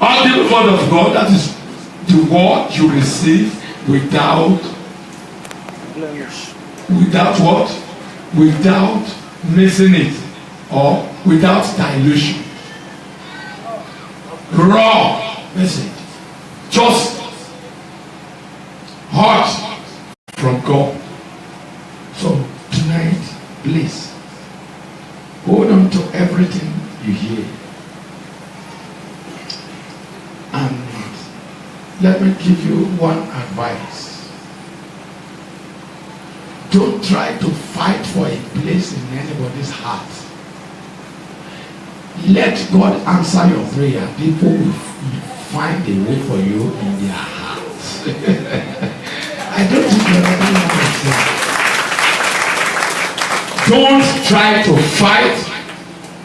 All the word of God, that is the word you receive without what? Without missing it or without dilution. Raw message. Just hot from God. So tonight, please hold on to everything you hear. And let me give you one advice. Don't try to fight for a place in anybody's heart. Let God answer your prayer. People will find a way for you in their hearts. I don't think you're Don't try to fight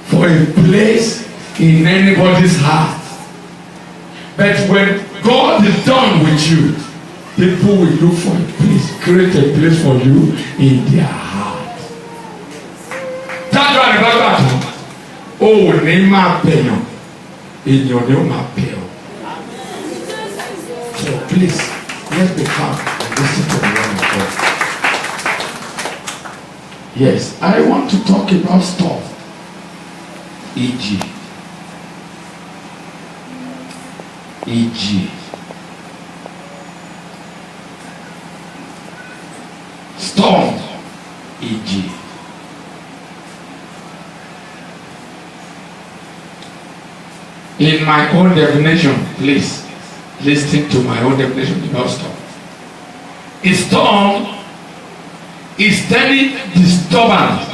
for a place in anybody's heart. But when God is done with you, people will look for a place, create a place for you in their heart. That's why the Bible, oh, name my pain in your name, my pain. So please, let's be calm and listen to the word of God. Yes, I want to talk about stuff. E.g. Storm. E.g. In my own definition, please listen to my own definition about storm. A storm is any disturbance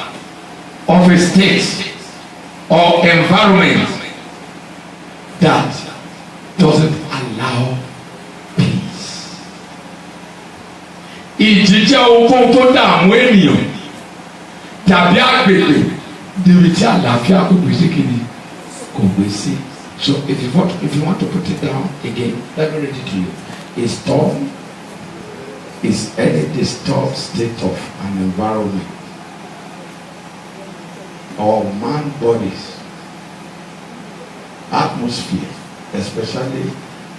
of a state or environment that doesn't allow peace. Ìjìjẹ́ okun tó dààmú ènìyàn tàbí àgbègbè níbi tí àlàáfíà kò gbèsè kìíní kò gbèsè. So if you want to put it down again, let me read it to you. A storm is any disturbed state of an environment or man bodies, atmosphere, especially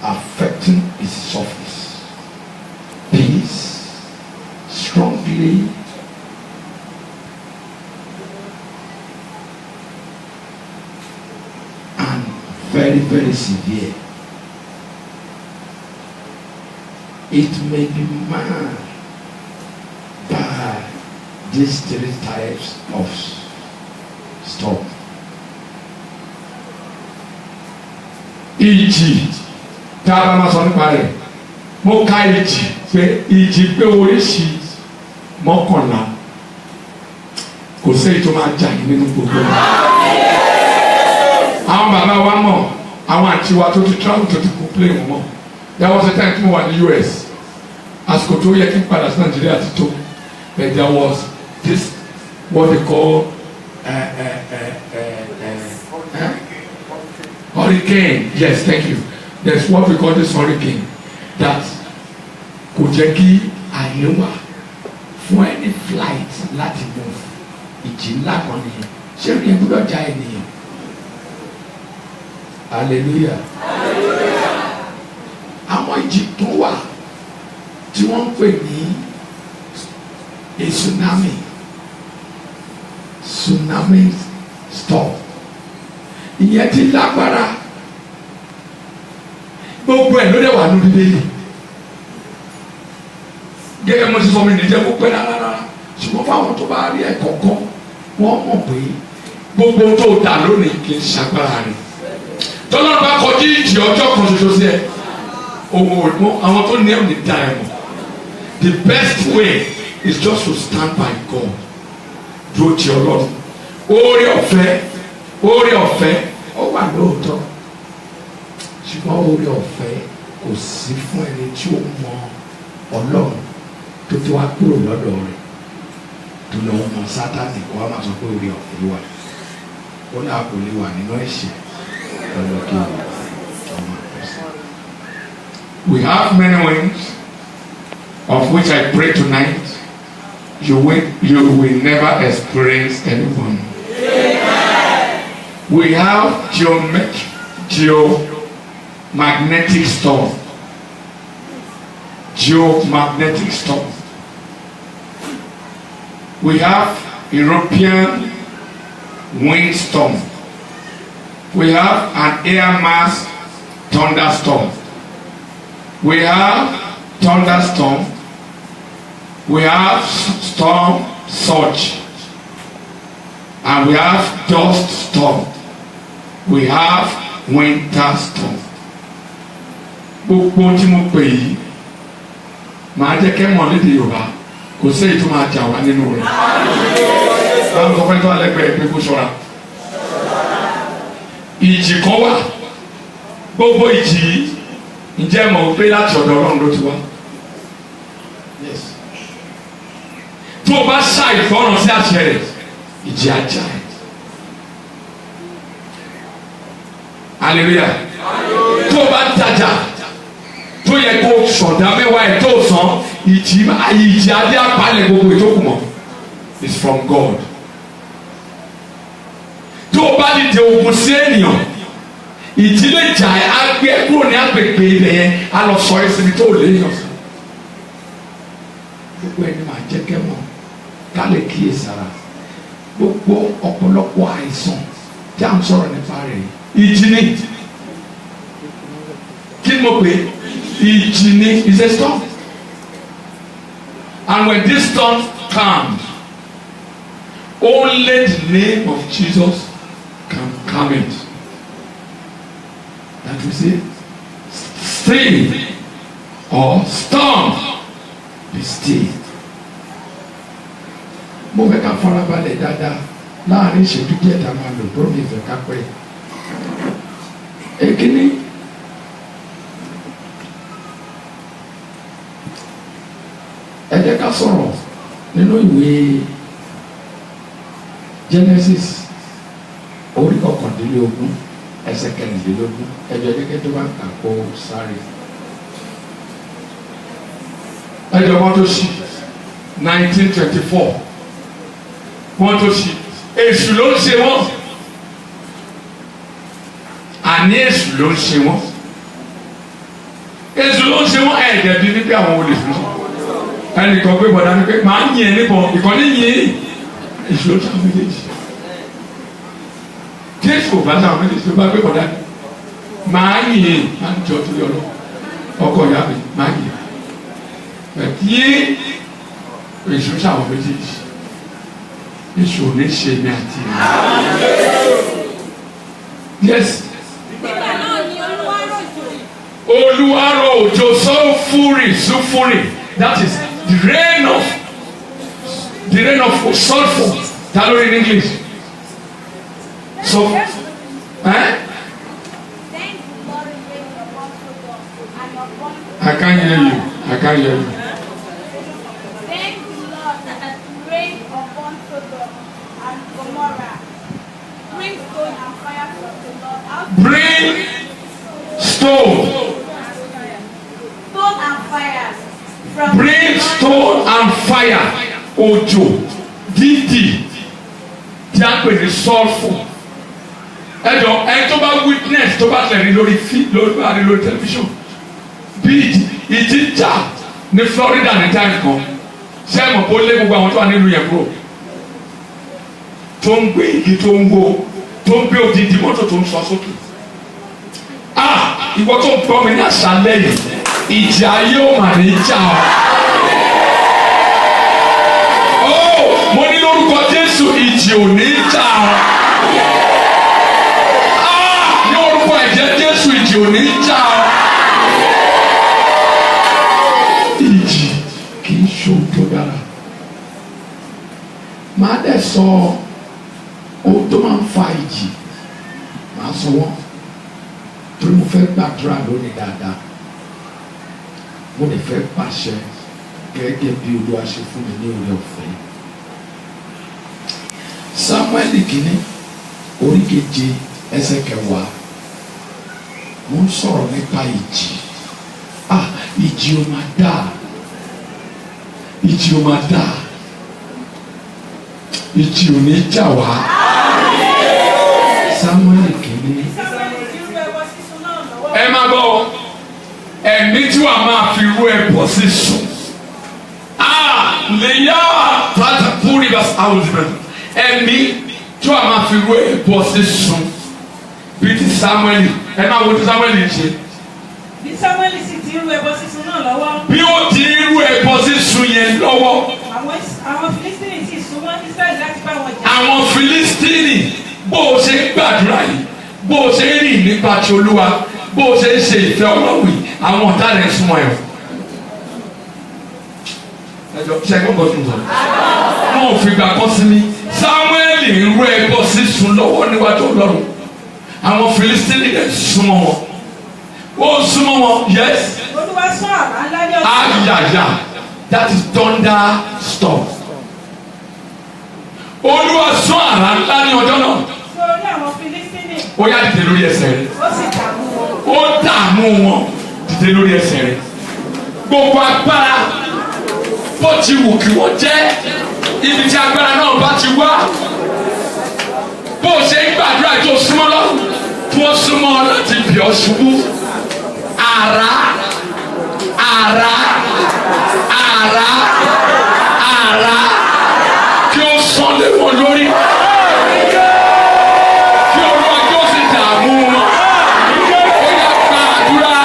affecting its surface, peace, strongly and very, very severe. It may be marked by these three types of storm. Ìjì tá a bá máa sọ nípa rẹ̀, mo ka ìjì pé ìjì pé oríṣi mọ́kànlá kò sí èyí tó máa jà yín nínú gbogbo rẹ̀. Àwọn bàbá wa mọ̀, àwọn àti wa tó ti travel tó ti kó play wọn mọ̀. There was a time tí mo wà ní US. Àsìkò tó yẹ kí n padà sí Nàìjíríà ti tó. But there was this what they call hurricane. Yes, thank you. There's what we call this hurricane that kò jẹ́ kí àyè wà fún any flight láti move. Ìjì ńlá kan nìyẹn. Ṣé o yẹ gbọ́dọ̀ já ènìyàn? Hallelujah. Àwọn ìjì tó wà tí wọ́n ń pè ní a tsunami storm. Ìyẹn ti lágbára. Gbogbo ẹ̀ ló dẹ̀ wà ní Bíbélì. Gẹ́gẹ́ mo ti sọ mi nìjẹ́ kó pẹ́ rárá. Ṣùgbọ́n fáwọn tó bá rí ẹ̀ kọ̀ọ̀kan, wọ́n mọ̀ pé gbogbo tó dà lónìí kì í ṣàgbára rẹ̀. Tọ́lá bá kọjú ìjì ọjọ́ kan ṣoṣo sí ẹ. Àwọn tó ní ẹ̀ ní dá ẹ mọ̀. The best way is just to stand by God. Dúró ti Ọlọ́run. Oore ọ̀fẹ́ ó wà lóòótọ́. Ṣùgbọ́n oore ọ̀fẹ́ kò sí fún ẹni tí ó mọ Ọlọ́run tó ti wá kúrò lọ́dọ̀ rẹ̀. Tó lọ mọ Sátánì kó wá máa sọ pé oore ọ̀fẹ́ wà. Ó ní àpò lè wà nínú ẹ̀ṣẹ̀ lọ́dọ̀ kí ọmọ ẹ̀sìn. We have many wings, of which I pray tonight, you will never experience anyone. Amen. We have Magnetic storm. Geomagnetic storm. We have European windstorm. We have an air mass thunderstorm. We have thunderstorm. We have storm surge. And we have dust storm. We have winter storm. Gbogbo tí mo pè yìí màá jẹ́ kẹ́ mọ̀ lédè Yorùbá kò sí èyí tó máa jà wá nínú rẹ̀. Báwo sọ fẹ́ tó alẹ́gbẹ̀ẹ́ pé kó ṣọ́ra. Ìjì kan wà gbogbo ìjì yìí ǹjẹ́ mọ̀ pé láti ọ̀dọ̀ Ọlọ́run ló ti wá. Tó o bá ṣàìgbọràn sí àṣẹ rẹ̀ ìjì ajá ẹ̀. Hallelujah. Tó o bá tajà tó yẹ kó sọ̀dá mẹ́wàá ẹ̀ tó sàn ìjì adé apalẹ̀ gbogbo ìtókù mọ́. It's from God. Tó o bá dìde ogun sí ènìyàn ìdílé ìjà ẹ̀ á gbé ẹ kúrò ní agbègbè ilẹ̀ yẹn á lọ sọ ẹ́ síbi tó lè yàn sí. Gbogbo ẹni máa jẹ́ kẹ́ mọ̀ ká lè kíyèsára gbogbo ọ̀pọ̀lọpọ̀ àìsàn tí a ń sọ̀rọ̀ nípa rẹ̀ ìjì ni kí ni mo pè é ìjì ni is a storm and when this storm comes only the name of Jesus can calm it. That we say still or storm be still. Mo fẹ́ ká farabalẹ̀ dáadáa láàrin ìṣẹ́jú díẹ̀ tá a máa lò tó ní ìfẹ́ ká pẹ́. Èkíní ẹ jẹ́ ká sọ̀rọ̀ nínú ìwé Genesis orí kọkàndínlógún ẹsẹ̀ kẹrìndínlógún ẹjọ́ gẹ́gẹ́ tó bá kà kó sáré. Ẹjọ́ wọn tó ṣí 1924 wọn tó ṣí èṣù ló ń ṣe wọn àní èṣù ló ń ṣe wọn èṣù ló ń ṣe wọn ẹ̀ẹ́dẹ̀ bí níbi àwọn olè fún wọn ẹnìkan pé bọ̀dá ni pé màá yìn ẹ́ níbọn ìkànnì yìn èṣù ló ṣàwọn méjèèjì tí èṣù ò bá ṣàwọn méjèèjì tó bá gbé bọ̀dá ni màá yìn ẹ́ máa ń jọ tó yọ lọ ọkọ ìyá mi màá yìn ẹ́ yé èṣù ṣàwọn méjèèjì èṣù ò ní ṣe ní àti yes. Olúwarọ̀ òjò sulfuri that is the rain of sulfur ta ló rí in English so I can't hear you. Thank the Lord that rain upon Sodom and Gomorrah. Bring stone and fire from the Lord. Bring stone. Stone and fire. Bring stone and fire. Òjò dídì tí a ń pè ní sulfur. Ẹjọ ẹni tó bá witness tó bá tẹ̀lé lórí tẹlifíṣọ̀n bí ìjì jà ní Florida ní time kan ṣé ẹ mọ̀ pé ó lé gbogbo àwọn tó wà nínú yẹn kúrò tó ń gbé igi tó ń wó tó ń gbé odidi mọ́tò tó ń sọ sókè. Ìwọ tó ń gbọ́ mi ní àṣálẹ́ yìí ìjà yóò mà ní jà ọ́. Mo ní lórúkọ Jésù ìjì ò ní jà ọ́. Ní orúkọ ẹ̀jẹ̀ Jésù ìjì ò ní jà ọ́. Ìjì kì í ṣe ohun tó dára. Màá dẹ̀ sọ ohun tó máa ń fa ìjì màá sọ wọ́n torí mo fẹ́ gbàdúrà lónìí dáadáa mo lè fẹ́ pàṣẹ gẹ́gẹ́ bí Olúwa ṣe fún mi ní oore ọ̀fẹ́. Samuel kìíní orí keje ẹsẹ̀ kẹwàá mo ń sọ̀rọ̀ nípa ìjì. Ìjì ó máa dà, ìjì ó máa dà, ìjì ò ní jà wá. Samuel kìíní ẹ máa gbọ́ ẹ̀mí tí wàá máa fi rú ẹbọ sísun. Lè yá tààtà kúrì bá àwọn ìbẹ̀rẹ̀. Ẹ̀mí tí wàá máa fi rú ẹbọ sísun. Bí ti Samuel, ẹ máa wo ti Samuel ṣe. Bí Samuel sì ti rú ẹbọ sísun náà lọ́wọ́. Bí ó ti rú ẹbọ sísun yẹn lọ́wọ́. Àwọn Filistini sì súnmọ́ Israẹli láti bá wọn jà. Àwọn Filistini bó o ṣe ń gbàdúrà yìí, bó o ṣe ń rìn nípa ti Olúwa, bó o ṣe ń ṣe ìfẹ́ Ọlọ́run yìí, àwọn ọ̀tá rẹ̀ súnmọ́ ẹ̀. Ẹjọ́ ṣe é gbọ́dọ̀ tún sọ. Wọ́n ò fìgbà kan sí mi. Samuel ń rú ẹbọ sísun lọ́wọ́ níwájú Ọlọ́run. Àwọn Filistini rẹ̀ súnmọ́ wọn. Ó súnmọ́ wọn, yes. Olúwa sún àrá ńlá ní ọjọ́ náà. Ayaya, that is thunder storm. Olúwa sún àrá ńlá ní ọjọ́ náà. Sórí àwọn Filistini. Ó yá dìde lórí ẹsẹ̀ rẹ̀. Ó sì dààmú wọn. Ó dààmú wọn, dìde lórí ẹsẹ̀ rẹ̀. Gbogbo agbára bó ti wù kí wọ́n jẹ́, ibi tí agbára náà bá ti wá. Bó o ṣe ń gbàdúrà tó súnmọ́ lọ́wọ́, tí wọ́n súnmọ́ láti bì ọ́ ṣubú. Àrá, àrá, àrá, àrá, kí ó sán lé wọn lórí. Kí Olúwa kí ó sì dààmú wọn. Ó yá gbàdúrà.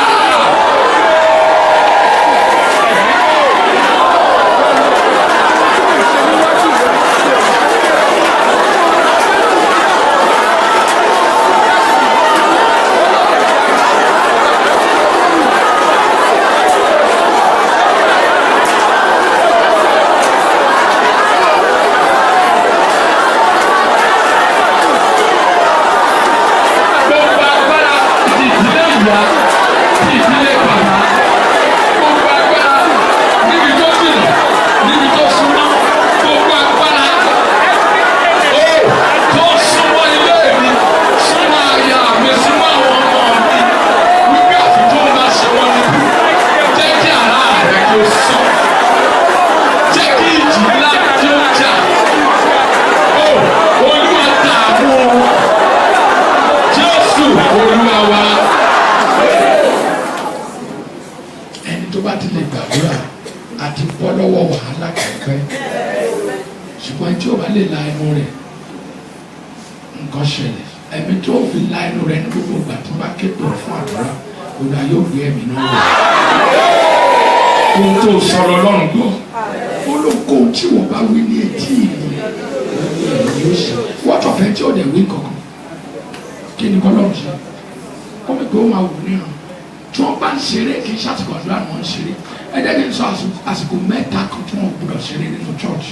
Àsìkò mẹ́ta kan tí wọ́n gbọ́dọ̀ ṣeré nínú church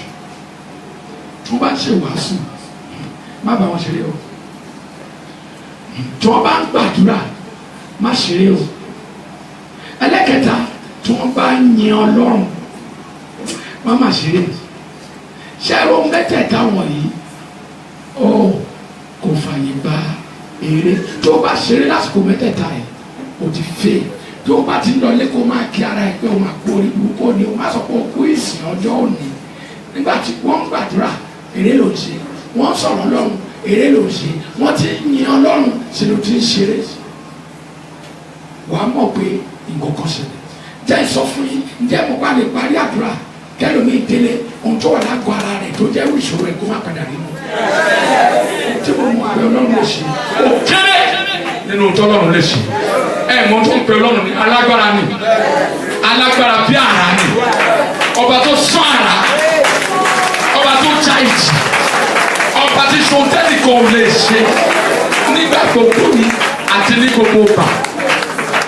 tí wọ́n bá ń ṣe wàásù má bá wọn ṣeré o tí wọ́n bá ń gbàdúrà má ṣeré o ẹlẹ́kẹta tí wọ́n bá ń yin Ọlọ́run má má ṣeré ṣẹ́rọ mẹ́tẹ̀ẹ̀ta wọ̀nyí ó kò fàyè gba eré tí wọ́n bá ṣeré lásìkò mẹ́tẹ̀ẹ̀ta yìí ó ti fẹ́ tí o bá ti ń lọlé kó máa kí ara ẹ pé o máa kó orí burúkú ni o máa sọ pé o kú ìsìn ọjọ́ òní nígbà tí wọ́n ń gbàdúrà eré ló ń ṣe wọ́n ń sọ̀rọ̀ Ọlọ́run eré ló ń ṣe wọ́n ti ń yin Ọlọ́run ṣe ló ti ń ṣeré wàá mọ̀ pé nǹkan kan ṣẹlẹ̀ jẹ́ ìsọ fún yín ǹjẹ́ mo bá lè parí àdúrà kẹlòmíì délé ohun tó wà lágọ̀ọ́ ara rẹ̀ tó jẹ́ ìṣòro ẹ̀ kó má padà nínú tí mo mọ̀ pé Ọlọ́run lè ṣe ó kéré nínú tó Ọlọ́run lè ṣe mọ tó ń pè Ọlọ́run ní alágbára ni alágbára bí àrá ni ọba tó sán àrá ọba tó já ìjì ọba tí sọtẹ́lì kan lè ṣe nígbà gbogbo ni àti ní gbogbo ọba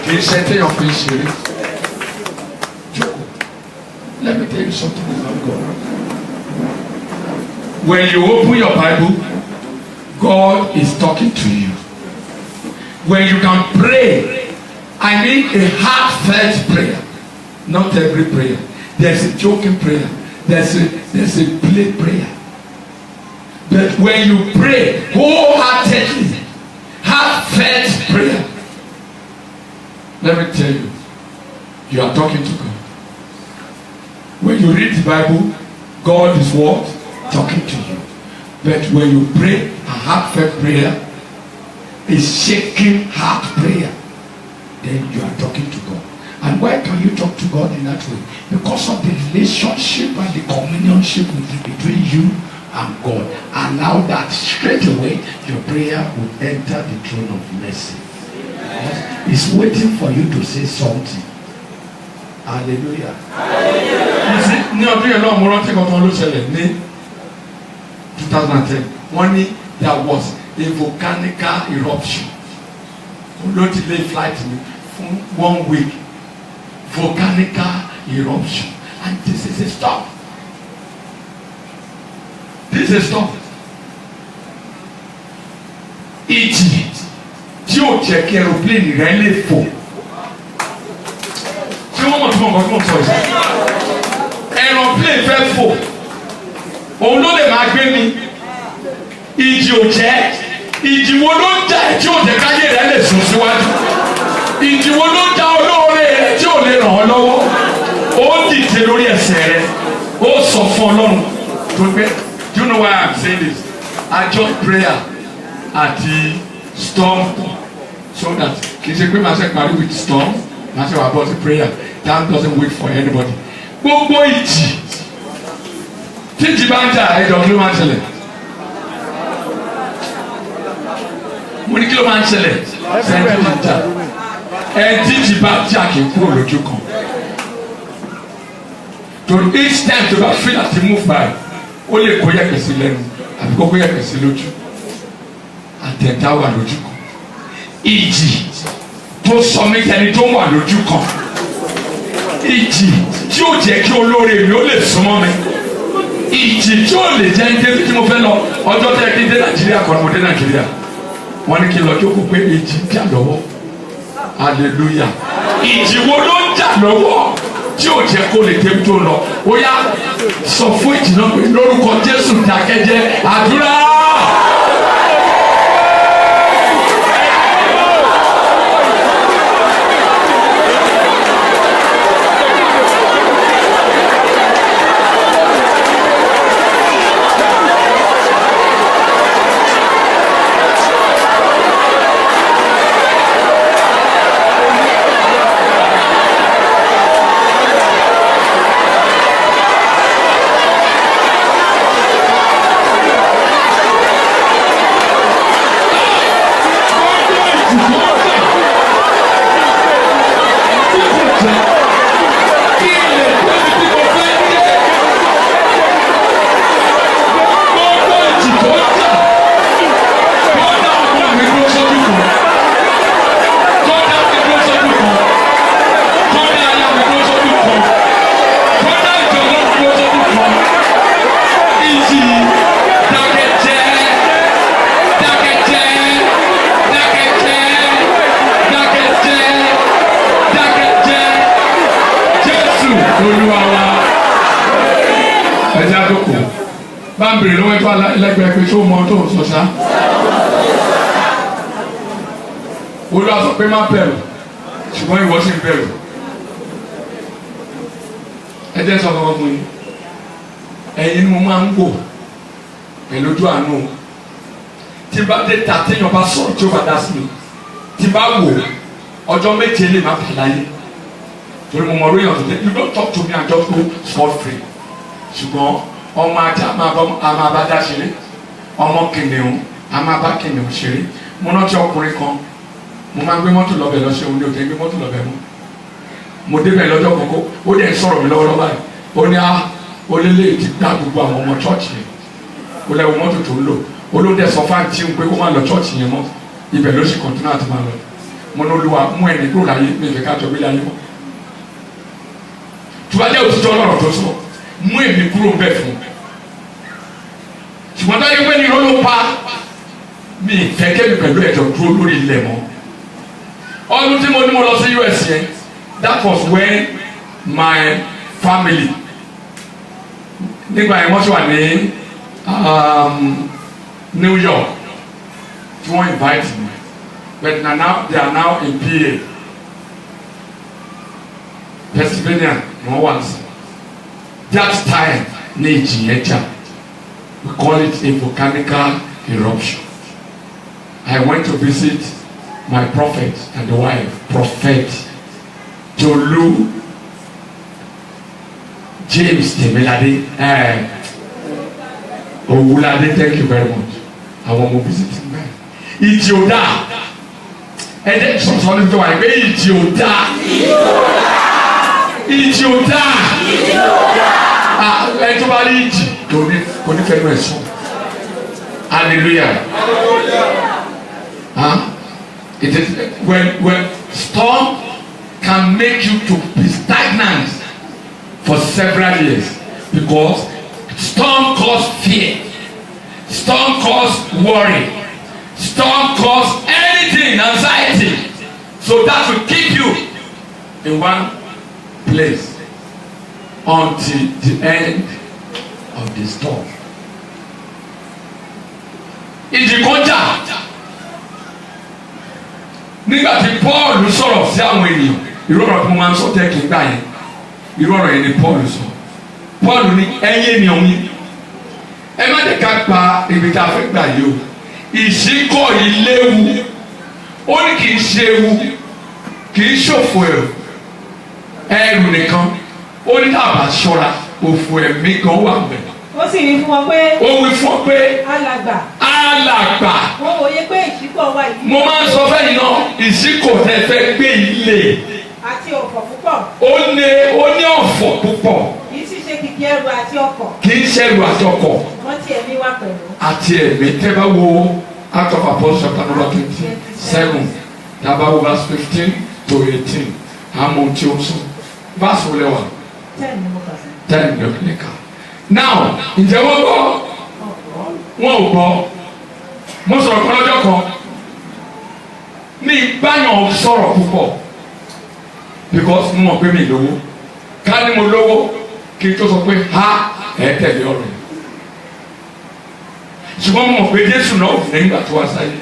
kì í ṣe téèyàn fi ṣeré jókòó. Let me tell you something about God. When you open your Bible, God is talking to you. When you can pray, I mean a heartfelt prayer, not every prayer. There's a joking prayer. There's a play prayer. But when you pray wholeheartedly, heartfelt prayer, let me tell you, you are talking to God. When you read the Bible, God is what? Talking to you. But when you pray a heartfelt prayer, a shaking heart prayer, then you are talking to God. And And why can you talk to God in that way? Because of the relationship and the communionship between you and God. Allow that straight away, your prayer will enter the throne of mercy. It's waiting for you to say something. Hallelujah. Ní ọdún yẹn náà mo rántí kankan ló ṣẹlẹ̀ ní 2010 wọ́n ní there was a volcanical eruption ló ti lé flight mi fún 1 week volcanical eruption and this is a stop. This is a stop. Ìjì tí ó jẹ́ kí aeroplane rẹ̀ lè fò. Tí wọ́n mọ̀ tí wọ́n kọ́ tí wọ́n sọ yìí. Aeroplane fẹ́ fò. Òun ló lè máa gbé mi. Ìjì ò jẹ́. Ìjì wo ló ń jà ẹ́ tí ò jẹ́ káyé rẹ̀ lè sùn síwájú. Ìjì wo ló ń jà olóore rẹ̀ tí ò lè ràn ọ́ lọ́wọ́. Ó dìde lórí ẹsẹ̀ rẹ̀. Ó sọ fún Ọlọ́run tó gbé. Do you know why I'm saying this? I join prayer at the storm so that kì í ṣe pé màá ṣe parí with storm màá ṣe wà bọ́ sí prayer. That doesn't wait for anybody. Gbogbo ìjì tí ìjì bá ń jà ẹ̀jọ̀ kí ló máa ń ṣẹlẹ̀? Mo ní kí ló máa ń ṣẹlẹ̀? Sẹ́ńtì ìjì jà. Ẹ̀ẹ́dì ìjì bá jà kì í kúrò lójú kan. To each time to bá feel àti move by ó lè kó yẹ̀pẹ̀ sí lẹ́nu àbí kó yẹ̀pẹ̀ sí lójú. Àtẹ̀dá wà lójú kan. Ìjì tó sọ mí kẹ́ni tó wà lójú kan. Ìjì tí ó jẹ́ kí olóore mi ó lè súnmọ́ mi. Ìjì tí ó lè jẹ́ ní débi tí mo fẹ́ lọ ọjọ́ tẹ́ kí n dé Nàìjíríà kan mo dé Nàìjíríà. Wọ́n ní kí n lọ jókòó pé ìjì ń jà lọ́wọ́. Hallelujah. Ìjì wo ló ń jà lọ́wọ́ tí ó jẹ́ kó lè débi tó lọ? Ó yá sọ fún ìjì náà pé lórúkọ Jésù dákẹ́jẹ́ àdúrà. Bá ń bèrè lọ́wọ́ ẹ̀fọ́ ẹlẹ́gbẹ̀ẹ́ pé tó mọ tó sọ sá. Olúwa sọ pé má bẹ̀rù ṣùgbọ́n ìwọ sì ń bẹ̀rù. Ẹ jẹ́ sọ fọwọ́ fún yín. Ẹ̀yin ni mo máa ń wò pẹ̀lú ojú àánú. Tí bá dé ta téèyàn bá sọ̀rọ̀ tí ó bá dá sí mi. Tí bá wò ọjọ́ méje lè má bàa láyé. Torí mo mọ̀ orí èèyàn tó dé. You don't talk to me and just go scot free. Ṣùgbọ́n ọmọ ajá a máa bá dá ṣeré, ọmọ kìnìún a máa bá kìnìún ṣeré. Mo rántí ọkùnrin kan mo máa ń gbé mọ́tò lọ́bẹ̀ lọ ṣe òun ní òkè gbé mọ́tò lọ́bẹ̀ mú. Mo débẹ̀ lọ́jọ́ kọ̀ọ̀kọ́ ó dẹ̀ ń sọ̀rọ̀ mi lọ́wọ́lọ́wọ́ báyìí ó ní olélé ti gbá gbogbo àwọn ọmọ chọ́ọ̀chì yẹn ó lẹ́wọ̀ mọ́tò tó ń lò olóńdẹ sọ fáǹtì ń pé kó má lọ chọ́ọ̀chì yẹn mọ́ ibẹ̀ ló sì kọ̀ntínú àti máa lọ. Mo ní Olúwa mú ẹni kúrò láyé mi ìfẹ́ kájọ gbé láyé mọ́. Tùwájẹ́ òtítọ́ ọlọ́rọ̀ tó sọ mú èmi kúrò bẹ́ẹ̀ fún ṣùgbọ́n táyé pé ní irọ́ ló pa mi ìfẹ́ kẹ́mi pẹ̀lú ẹ̀jọ̀ dúró lórí ilẹ̀ mọ́. Ọdún tí mo ní mo lọ sí US yẹn that was when my family nígbà yẹn wọ́n ti wà ní New York tí wọ́n invite me but now they are now in PA Pennsylvania ni wọ́n wà sí. That time ní ìjì yẹn jà. We call it a volcanical eruption. I went to visit my prophet and the wife, prophet. Tolu James Temilade Owulade, thank you very much. Àwọn ọmọ visiting man. Ìjì ò dá. Ẹ̀dẹ̀ sọ̀tọ̀ ní tó wà pé ìjì ò dá. Ìjì ò dá. Ẹ tó bá rí ìjì kò ní fẹ́ lọ ẹ̀sùn. Hallelujah. It is when storm can make you to be stagnant for several years, because storm cause fear, storm cause worry, storm cause anything, anxiety. So that will keep you in one place until the end of the storm. Ìjì kan jà nígbà tí Paul sọ̀rọ̀ sí àwọn ènìyàn, irú ọ̀rọ̀ tí mo máa ń sọ tẹ́kì gbà yẹn, irú ọ̀rọ̀ yẹn ni Paul sọ. Paul ní ẹ̀yin ènìyàn mi, ẹ má jẹ́ ká gba ibi tá a fẹ́ gbà yìí o. Ìṣíkọ̀ yìí léwu, ó ní kì í ṣe ewu, kì í ṣòfò ẹrù nìkan, ó ní tá a bá ṣọ́ra òfò ẹ̀mí kan wà bẹ́ẹ̀. Ó sì wí fún wọn pé. Ó wí fún ọ pé. Alàgbà. Wọ́n wòye pé ìṣíkọ̀ wà yìí. Mo máa ń sọ fẹ́yìn náà, ìṣíkọ̀ tẹ fẹ́ gbé ilé. Àti ọ̀fọ̀ púpọ̀. Ó ní ọ̀fọ̀ púpọ̀. Kì í sì ṣe kìkì ẹrù àti ọkọ̀. Kì í ṣe ẹrù àti ọkọ̀. Wọ́n ti ẹ̀mí wá pẹ̀lú. Àti ẹ̀mí tẹ́ bá wo Act of Apostles chapter number 27, dábà wo verse 15 to 18, àmọ́ tí ó sọ. Verse wo lẹ́wà? 10 ni mo kà sí. 10 ni ó kìlẹ̀ ká. Now, ǹjẹ́ wọ́n gbọ́? Wọ́n ò gbọ́. Mo sọ̀rọ̀ kan lọ́jọ́ kan. Mi báyọ̀ sọ̀rọ̀ púpọ̀ because mo mọ̀ pé mi lówó. Ká ní mo lówó kí n tó sọ pé ha ẹ̀ tẹ̀lé ọ̀rọ̀ yẹn. Ṣùgbọ́n mo mọ̀ pé Jésù náà ò ní ìgbà tó wá sáyé.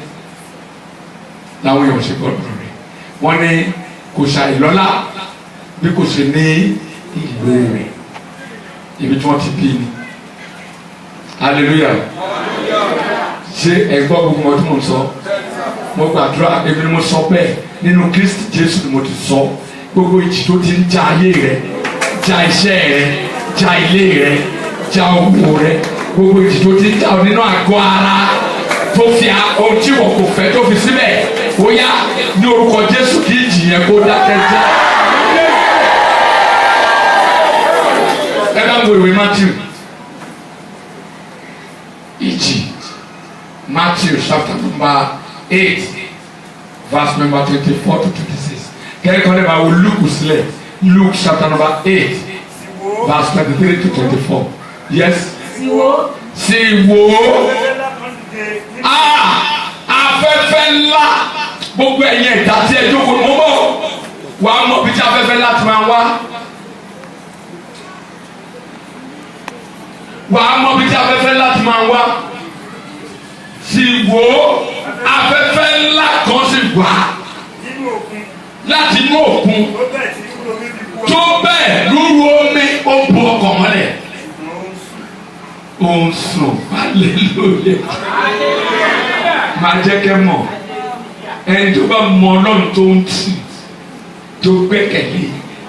Láwọn èèyàn ṣe gbọ́dọ̀ rẹ̀. Wọ́n ní kò ṣàìlọ́lá bí kò ṣe ní ìlú rẹ̀. Ibi tí wọ́n ti bí ni. Hallelujah. Ṣé ẹ gbọ́ gbogbo ọdún mo sọ? Mo gbàdúrà èmi ni mo sọ bẹ́ẹ̀ nínú Kristi Jésù ni mo ti sọ. Gbogbo ìjì tó ti ń ja ayé rẹ, ja iṣẹ́ rẹ, ja ilé rẹ, ja owó rẹ, gbogbo ìjì tó ti ń ja nínú àgọ́ ara tó fi ohun tí wọ́n kò fẹ́ tó fi sílẹ̀, ó yá ní orúkọ Jésù kí ìjì yẹn kó dákẹ́ jẹ́. Ẹ bá wo ìwé Matthew. Ìjì Matthew chapter number 8 verse number 24 to 26. Kẹ́kọ̀ọ́ lè máa wo Luke sílẹ̀. Luke chapter number 8 verse 23 to 24. Yes. Sì wò. Afẹ́fẹ́ ńlá gbogbo ẹ̀yin ẹ̀dá tí ẹ jókòó mọ́ bọ̀ wà á mọ̀ bí tí afẹ́fẹ́ ńlá ti máa wá. Wà á mọ̀ bí tí afẹ́fẹ́ ńlá ti máa wá. Sì wò afẹ́fẹ́ ńlá kan sì wá láti inú òkun tó bẹ́ẹ̀ lúru omi ó bu ọkọ̀ mọ́lẹ̀. Ó ń sùn hallelujah. Máa jẹ́ kẹ́ mọ̀ ẹni tó bá mọ Ọlọ́run tó ń tì tó gbẹ́kẹ̀lé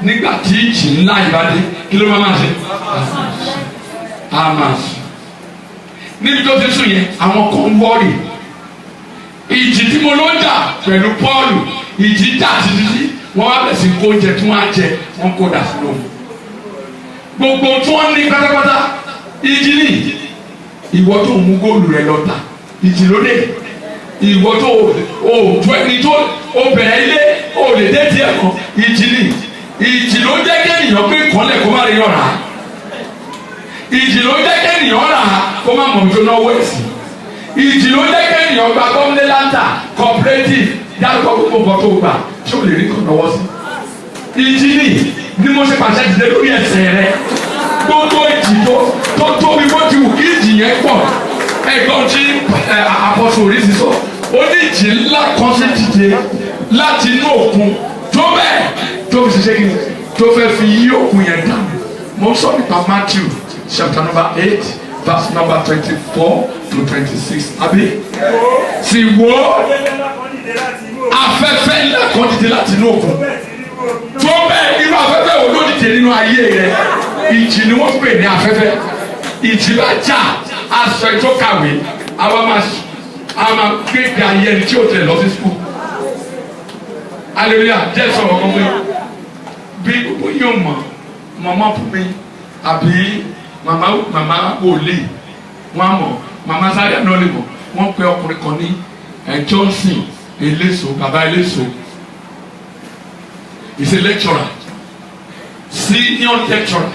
nígbà tí ìjì ńlá ìbádé kí ló máa ṣe? A máa sùn. Níbi tó ti sùn yẹn àwọn kan ń wọ́ọ̀rì. Ìjì tí mo ló ń jà pẹ̀lú Pọ́ọ̀lù ìjì jà títí wọ́n wá bẹ̀ sí kó oúnjẹ tí wọ́n á jẹ wọ́n kó dà sínú òun. Gbogbo tí wọ́n ní pátápátá ìjì ni ìwọ tó mú góòlù rẹ lọ́tà ìjì ló dé. Ìwọ tó o tó ẹni tó o bẹ̀rẹ̀ ilé o lè dé tiẹ̀ kan ìjì ni ìjì ló jẹ́ kéèyàn pé kọ́lẹ̀ kó má rí ọ̀rá. Ìjì ló jẹ́ kéèyàn rà kó má mọ̀ tó náwó ẹ̀sìn. Ìjì ló jẹ́ kéèyàn gba gómìnà láńtà cooperative dárúkọ gbogbo nǹkan tó gbà tí o lè rí kan lọ́wọ́ sí. Ìjì ni mo ṣe pàṣẹ dìde lórí ẹsẹ̀ rẹ. Gbogbo ìjì tó tóbi bó ti wù kí ìjì yẹn pọ̀. Ẹ̀gbọ́n tí àpọ̀sọ̀ orí ti sọ. Ó ní ìjì ńlá kan sí dìde láti inú òkun tó bẹ́ẹ̀ tó fi ṣiṣẹ́ kí ni tó fẹ́ fi yí òkun yẹn dànù. Mo sọ nípa Matthew chapter number 8 verse number 24 to 26. Àbí? Sì wò afẹ́fẹ́ ńlá kan dìde láti inú òkun tó bẹ́ẹ̀ nínú ayé rẹ ìjì ni wọ́n pè ní afẹ́fẹ́ ìjì bá jà aṣọ ètò kàwé àwa máa gbégbé ayé ẹni tí ó tẹ̀ lọ sí sukùl hallelujah jẹ́ sọ̀rọ̀ kan pé bí gbogbo yóò mọ̀ màmá fún mi àbí màmá wòlíì wọ́n á mọ̀ màmá sáré náà lè mọ̀ wọ́n pe ọkùnrin kan ní Johnson Eléso bàbá Eléso he's a lecturer senior lecturer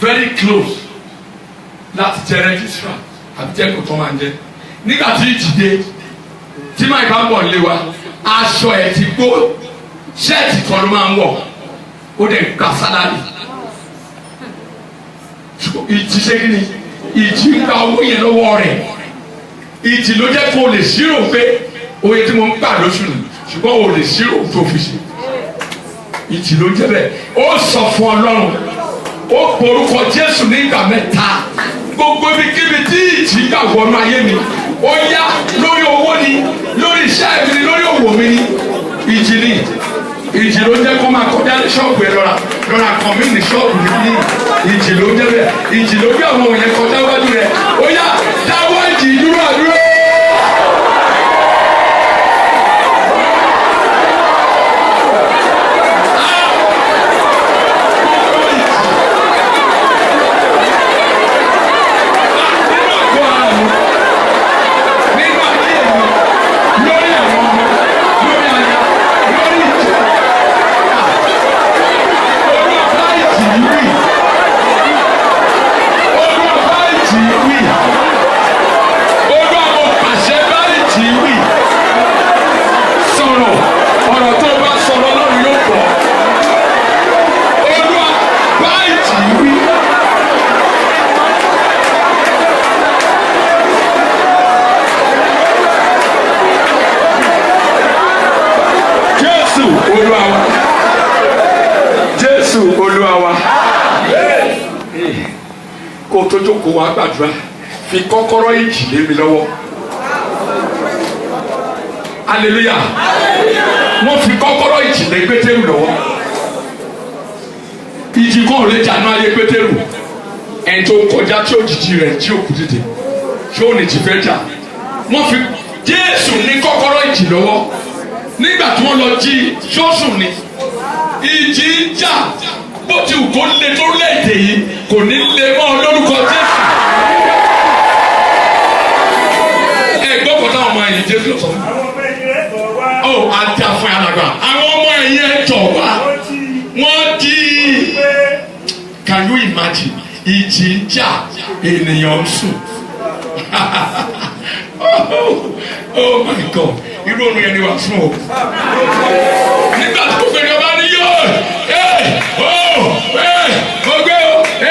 very close láti jẹ registrar àti jẹ kò tó máa ń jẹ nígbà tí ìjìde tí máa bá ń bọ̀ lé wa aṣọ ẹ̀ ti gbó ṣẹ́ẹ̀tì kan ló máa ń wọ̀ ó dẹ̀ gba sálárì ìjì ṣe kí ni ìjì ń gba owó yẹn lọ́wọ́ rẹ̀ ìjì ló jẹ́ kó o lè ṣírò pé oye tí mo ń gbà lóṣù nù ṣùgbọ́n o lè ṣírò tó fi ṣe ìjì ló jẹ́ bẹ́ẹ̀ ó sọ fún Ọlọ́run ó porúkọ Jésù nígbà mẹ́ta gbogbo ibikíbi tí ìjì gbà wọnú ayé mi ó yá lórí owó ni lórí iṣẹ́ mi ni lórí òwò mi ni ìjì ló jẹ́ kó máa kọjá ní ṣọ́ọ̀bù ẹ̀ lọ́ra kan mí ní ṣọ́ọ̀bù mi ní ìjì ló jẹ́ bẹ́ẹ̀ ìjì ló gbé àwọn òyìn kọjá wájú rẹ̀ ó yá dáwọ́ ìjì dúró àdúró. Kó tó jókòó wá gbàdúrà fi kọ́kọ́rọ́ ìjì lé mi lọ́wọ́ hallelujah wọ́n fi kọ́kọ́rọ́ ìjì lé Pétérù lọ́wọ́ ìjì kan ò lè jà náà ayé Pétérù ẹni tó kọjá tí ó jìjì rẹ̀ tí ó kú tètè tí ó ní jì fẹ́ jà wọ́n fi Jésù ní kọ́kọ́rọ́ ìjì lọ́wọ́ nígbà tí wọ́n lọ jí Jósù ní ìjì ń jà bó ti wù kó lé tó léde yìí kò ní lé mọ́ lórúkọ Jésù. ẹ gbọ́ kọ́ táwọn ọmọ ẹ̀yìn Jésù sọ. ó àti àfọ̀n àlàgbà àwọn ọmọ ẹ̀yìn ẹ̀ tọ̀ wá wọ́n di. Can you imagine ìjì ń jà ènìyàn ń sùn. Oh my God irú oorun yẹn ni wàá fún o. nígbà tó fẹ́rẹ̀ ọba ní yóò gbogbo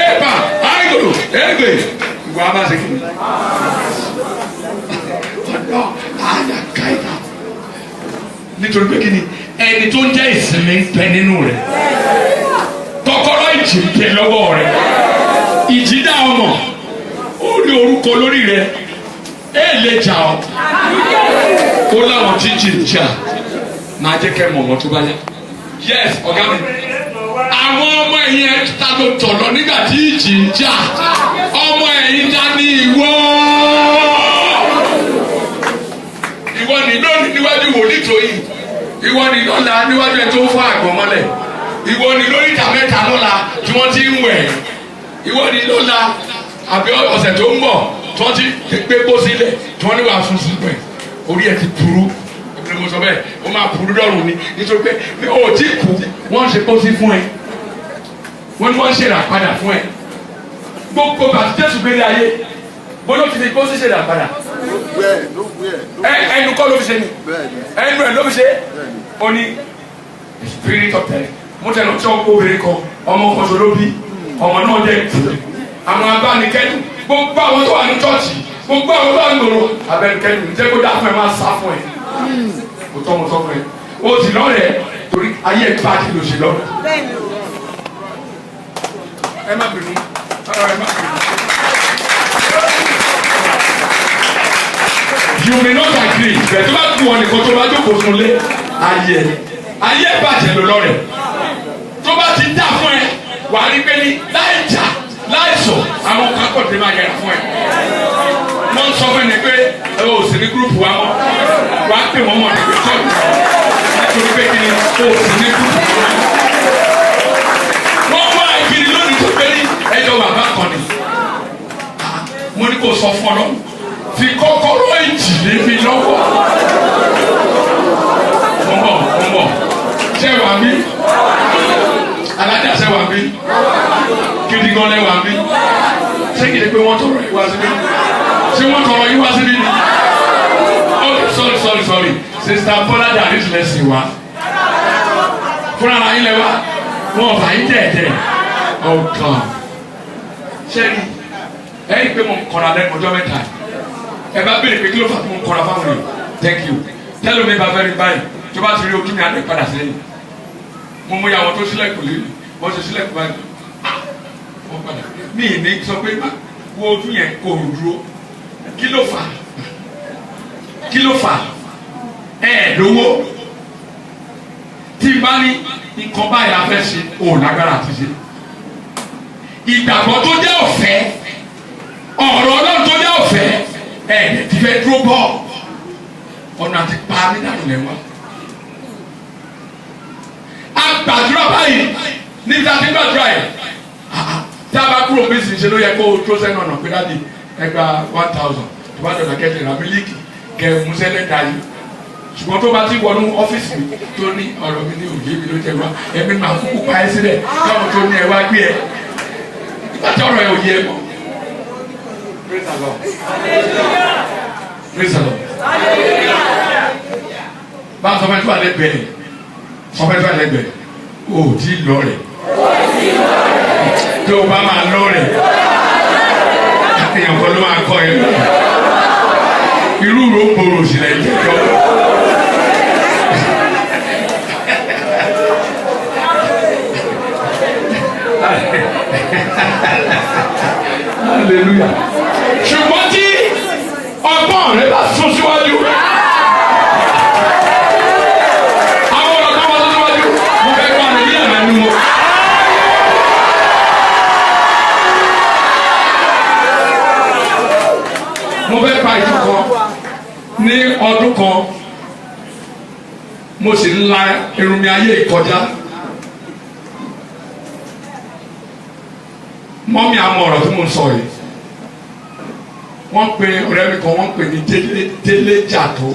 ẹ̀pà àìgòrò ẹ̀gbẹ̀ ìwà bá ṣe kí ni. ọ̀dọ́ àyà káyà nítorí pé kí ni ẹni tó ń jẹ́ ìsinmi ń bẹ nínú rẹ̀ kọ́kọ́rọ́ ìjì ń bẹ lọ́wọ́ rẹ̀ ìjì dá ọmọ ó rí orúkọ lórí rẹ̀ lè jà ọ́ ó láwọn tí jì ń jà máa jẹ́ kẹ́ mọ̀ wọ́n tó bá yá yes ọ̀gá mi àwọn ọmọ ẹ̀yìn ẹ̀ ta ló tọ̀ lọ nígbà tí ìjì ń jà ọmọ ẹ̀yìn ta ní ìwọ ní lónìí níwájú wòlíì tó yìí ìwọ ní lọ́la níwájú ẹ̀ tó ń fọ́ àgbọ̀n mọ́lẹ̀ ìwọ ní lórí ìta mẹ́ta lọ́la tí wọ́n ti ń wẹ̀ ìwọ ní lọ́la àbí ọ̀sẹ̀ tó ń bọ̀ tí wọ́n ti gbé kó sílẹ̀ tí wọ́n ní wàá fún sílẹ̀ orí ẹ̀ ti burú ẹ̀mí ni mo sọ bẹ́ẹ̀ ó máa burú dọ́rùn ni nítorí pé ó ti kú wọ́n ń ṣe kó sí fún ẹ wọ́n ní wọ́n ń ṣe rà padà fún ẹ gbogbo bàtí Jésù gbélé ayé bọ́lá ti fi kó sí ṣe rà padà ẹnu kọ́ ló fi ṣe ni ẹnu ẹ̀ ló fi ṣe ó ní spirit of death mo tẹ̀lé ọtí ọkọ obìnrin kan ọmọ kan ṣo ló bí ọmọ náà dẹ̀ kú àwọn abánikẹ́dùn gbogbo àwọn tó wà ní chọ́ọ̀chì gbogbo àwọn tó wà ní gbòòrò abẹ́nikẹ́dùn jẹ́ kó dá fún ẹ máa sá fún ẹ kò tọ́ mo tọ́ fún ẹ o sì lọ́rẹ̀ torí ayé ẹ̀ bá ti lò sí lọ́rẹ̀ ẹ má bínú ẹ má bínú. You may not agree bẹ́ẹ̀ tó bá kú ọ nìkan tó bá jókòó fún lé ayé ẹ̀ bàjẹ́ ló lọ́rẹ̀ tó bá ti dà fún ẹ wà á rí pé ní láì jà láì sọ àwọn kan kọ̀ tẹ́ máa yẹra fún ẹ. wọ́n sọ fún ẹni pé ẹ ò sí ní gúrùpù wa mọ́ wàá pè wọ́n mọ̀ nígbà tó nítorí pé kí ni o sì ní gúrùpù wa. wọ́n wá ìkiri lónìí tó pé ní ẹjọ́ bàbá kan ni. mo ní kó sọ fún ọ lọ fi kọ́kọ́rọ́ ìjì lé mi lọ́wọ́. mo ń bọ̀ ṣé wà mí alájà ṣé wà mí gidi gan lẹ wà mí ṣé kìí pé wọ́n tọrọ ìwá síbí ṣé wọ́n tọrọ ìwá síbí ni oh sorry sister Bola dari lẹ́sìn wa fúnra ara yín lẹ wá wọn ọba yín dẹ̀ẹ̀dẹ̀ ọ̀kan ṣé ni ẹ̀yìn pé mo ń kọ́ra lẹ́nu ọjọ́ mẹ́ta ẹ bá béèrè pé kí ló fà tó mo ń kọ́ra fáwọn èèyàn thank you tẹ́lẹ̀ mi bá fẹ́ rí báyìí tó bá ti rí ojú mi á lè padà sẹ́yìn mo mú ìyàwó tó sílẹ̀kùn lé wọ́n ṣe sílẹ̀kùn báyìí wọ́n padà mí ní sọ pé wo ojú yẹn kò dúró kí ló fà lówó tí n bá ní nǹkan báyìí la fẹ́ ṣe ò lágbára àti ṣe ìgbàgbọ́ tó jẹ́ ọ̀fẹ́ ọ̀rọ̀ Ọlọ́run tó jẹ́ ọ̀fẹ́ ti fẹ́ dúró bọ̀ ọ̀nà àti pa nídàá lẹ́wọ̀n agbàdúrà báyìí níbi àti gbàdúrà yìí tí a bá kúrò bí ṣe ló yẹ kó o tó sẹ́nu ọ̀nà pé dáàdi ẹgbà 1000 tó bá dọ̀dọ̀ kẹ́tì ra mílíkì kẹ́ mú sẹ́lẹ̀ dá yìí ṣùgbọ́n tó bá ti wọnú ọ́fíìsì mi tó ní ọ̀rọ̀ mi ní òye mi ló jẹ wá ẹ̀mí máa kúkú pa ẹ́ sílẹ̀ káwọn tó ní ẹ wá gbé ẹ nígbà tí ọ̀rọ̀ ẹ ò yẹ mọ́. Praise the Lord. Praise the Lord. Bá a sọ fẹ́ tó àlẹ́ bẹ̀rẹ̀ sọfẹ́fẹ́ lẹ́gbẹ̀ẹ́ o ti lọ rẹ̀ tó o bá máa lọ rẹ̀ èèyàn kan ló máa kọ́ ẹ lọ irú ro gbòòrò sílẹ̀ jẹjọ́ hallelujah ṣùgbọ́n tí ọgbọ́n rẹ bá sún síwájú. mo fẹ́ pa ìtàn kan ní ọdún kan mo sì ń la irun mi ayé ìkọjá mọ́mí àmọ́ ọ̀rọ̀ tí mo ń sọ yìí wọ́n pe ọ̀rẹ́ mi kan wọ́n pè ní Délé Jàtó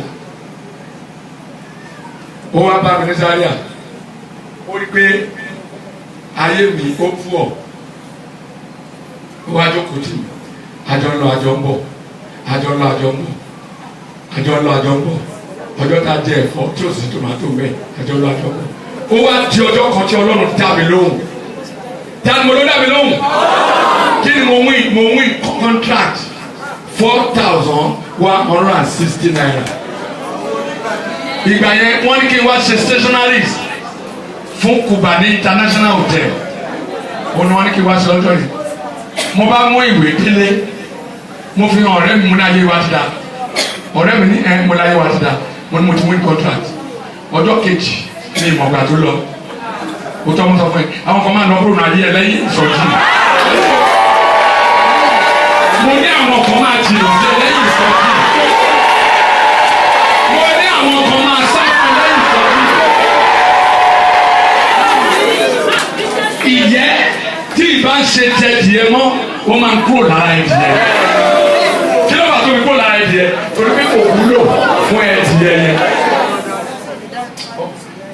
ó wá bá mi ní Zaria ó rí pé ayé mi ó fú ọ̀ ó wá jókòó tì mí àjọ ń lọ àjọ ń bọ̀ àjọ ń bọ̀ ọjọ́ tá a jẹ ẹ̀fọ́ tí ó sì tòmátò bẹ́ẹ̀ àjọ ń lọ àjọ ń bọ̀ ó wá di ọjọ́ kan tí Ọlọ́run dá mi lóhùn dá mi lóhùn kí ni mo win contract 4,160 naira ìgbà yẹn wọ́n ní kí n wá ṣe stationaries fún Kubani International Hotel wọ́n ní kí n wá ṣe lọ́jọ́ yìí mo bá mú ìwé délé mo fi hàn ọ̀rẹ́ mi mú láyé wa ti da ọ̀rẹ́ mi ní mo láyé wa ti da mo ní mo ti win contract ọjọ́ kejì ní ìmọ̀gbà tó lọ o tọ́ mo sọ fún ẹ àwọn kan máa lọ kúrò náà yẹ lẹ́yìn ìsọjí mo ní àwọn kan máa jìnnà sí lẹ́yìn ìsọjí mo ní àwọn kan máa sáfù lẹ́yìn ìsọjí ìyẹ́ tí ìbá ń ṣe jẹ díẹ̀ mọ́ ó máa ń kúrò lára ẹ̀dìyẹ kí ló bá tóbi kúrò lára ẹ̀dìyẹ torí pé kò wúlò fún ẹ̀dìyẹ yẹn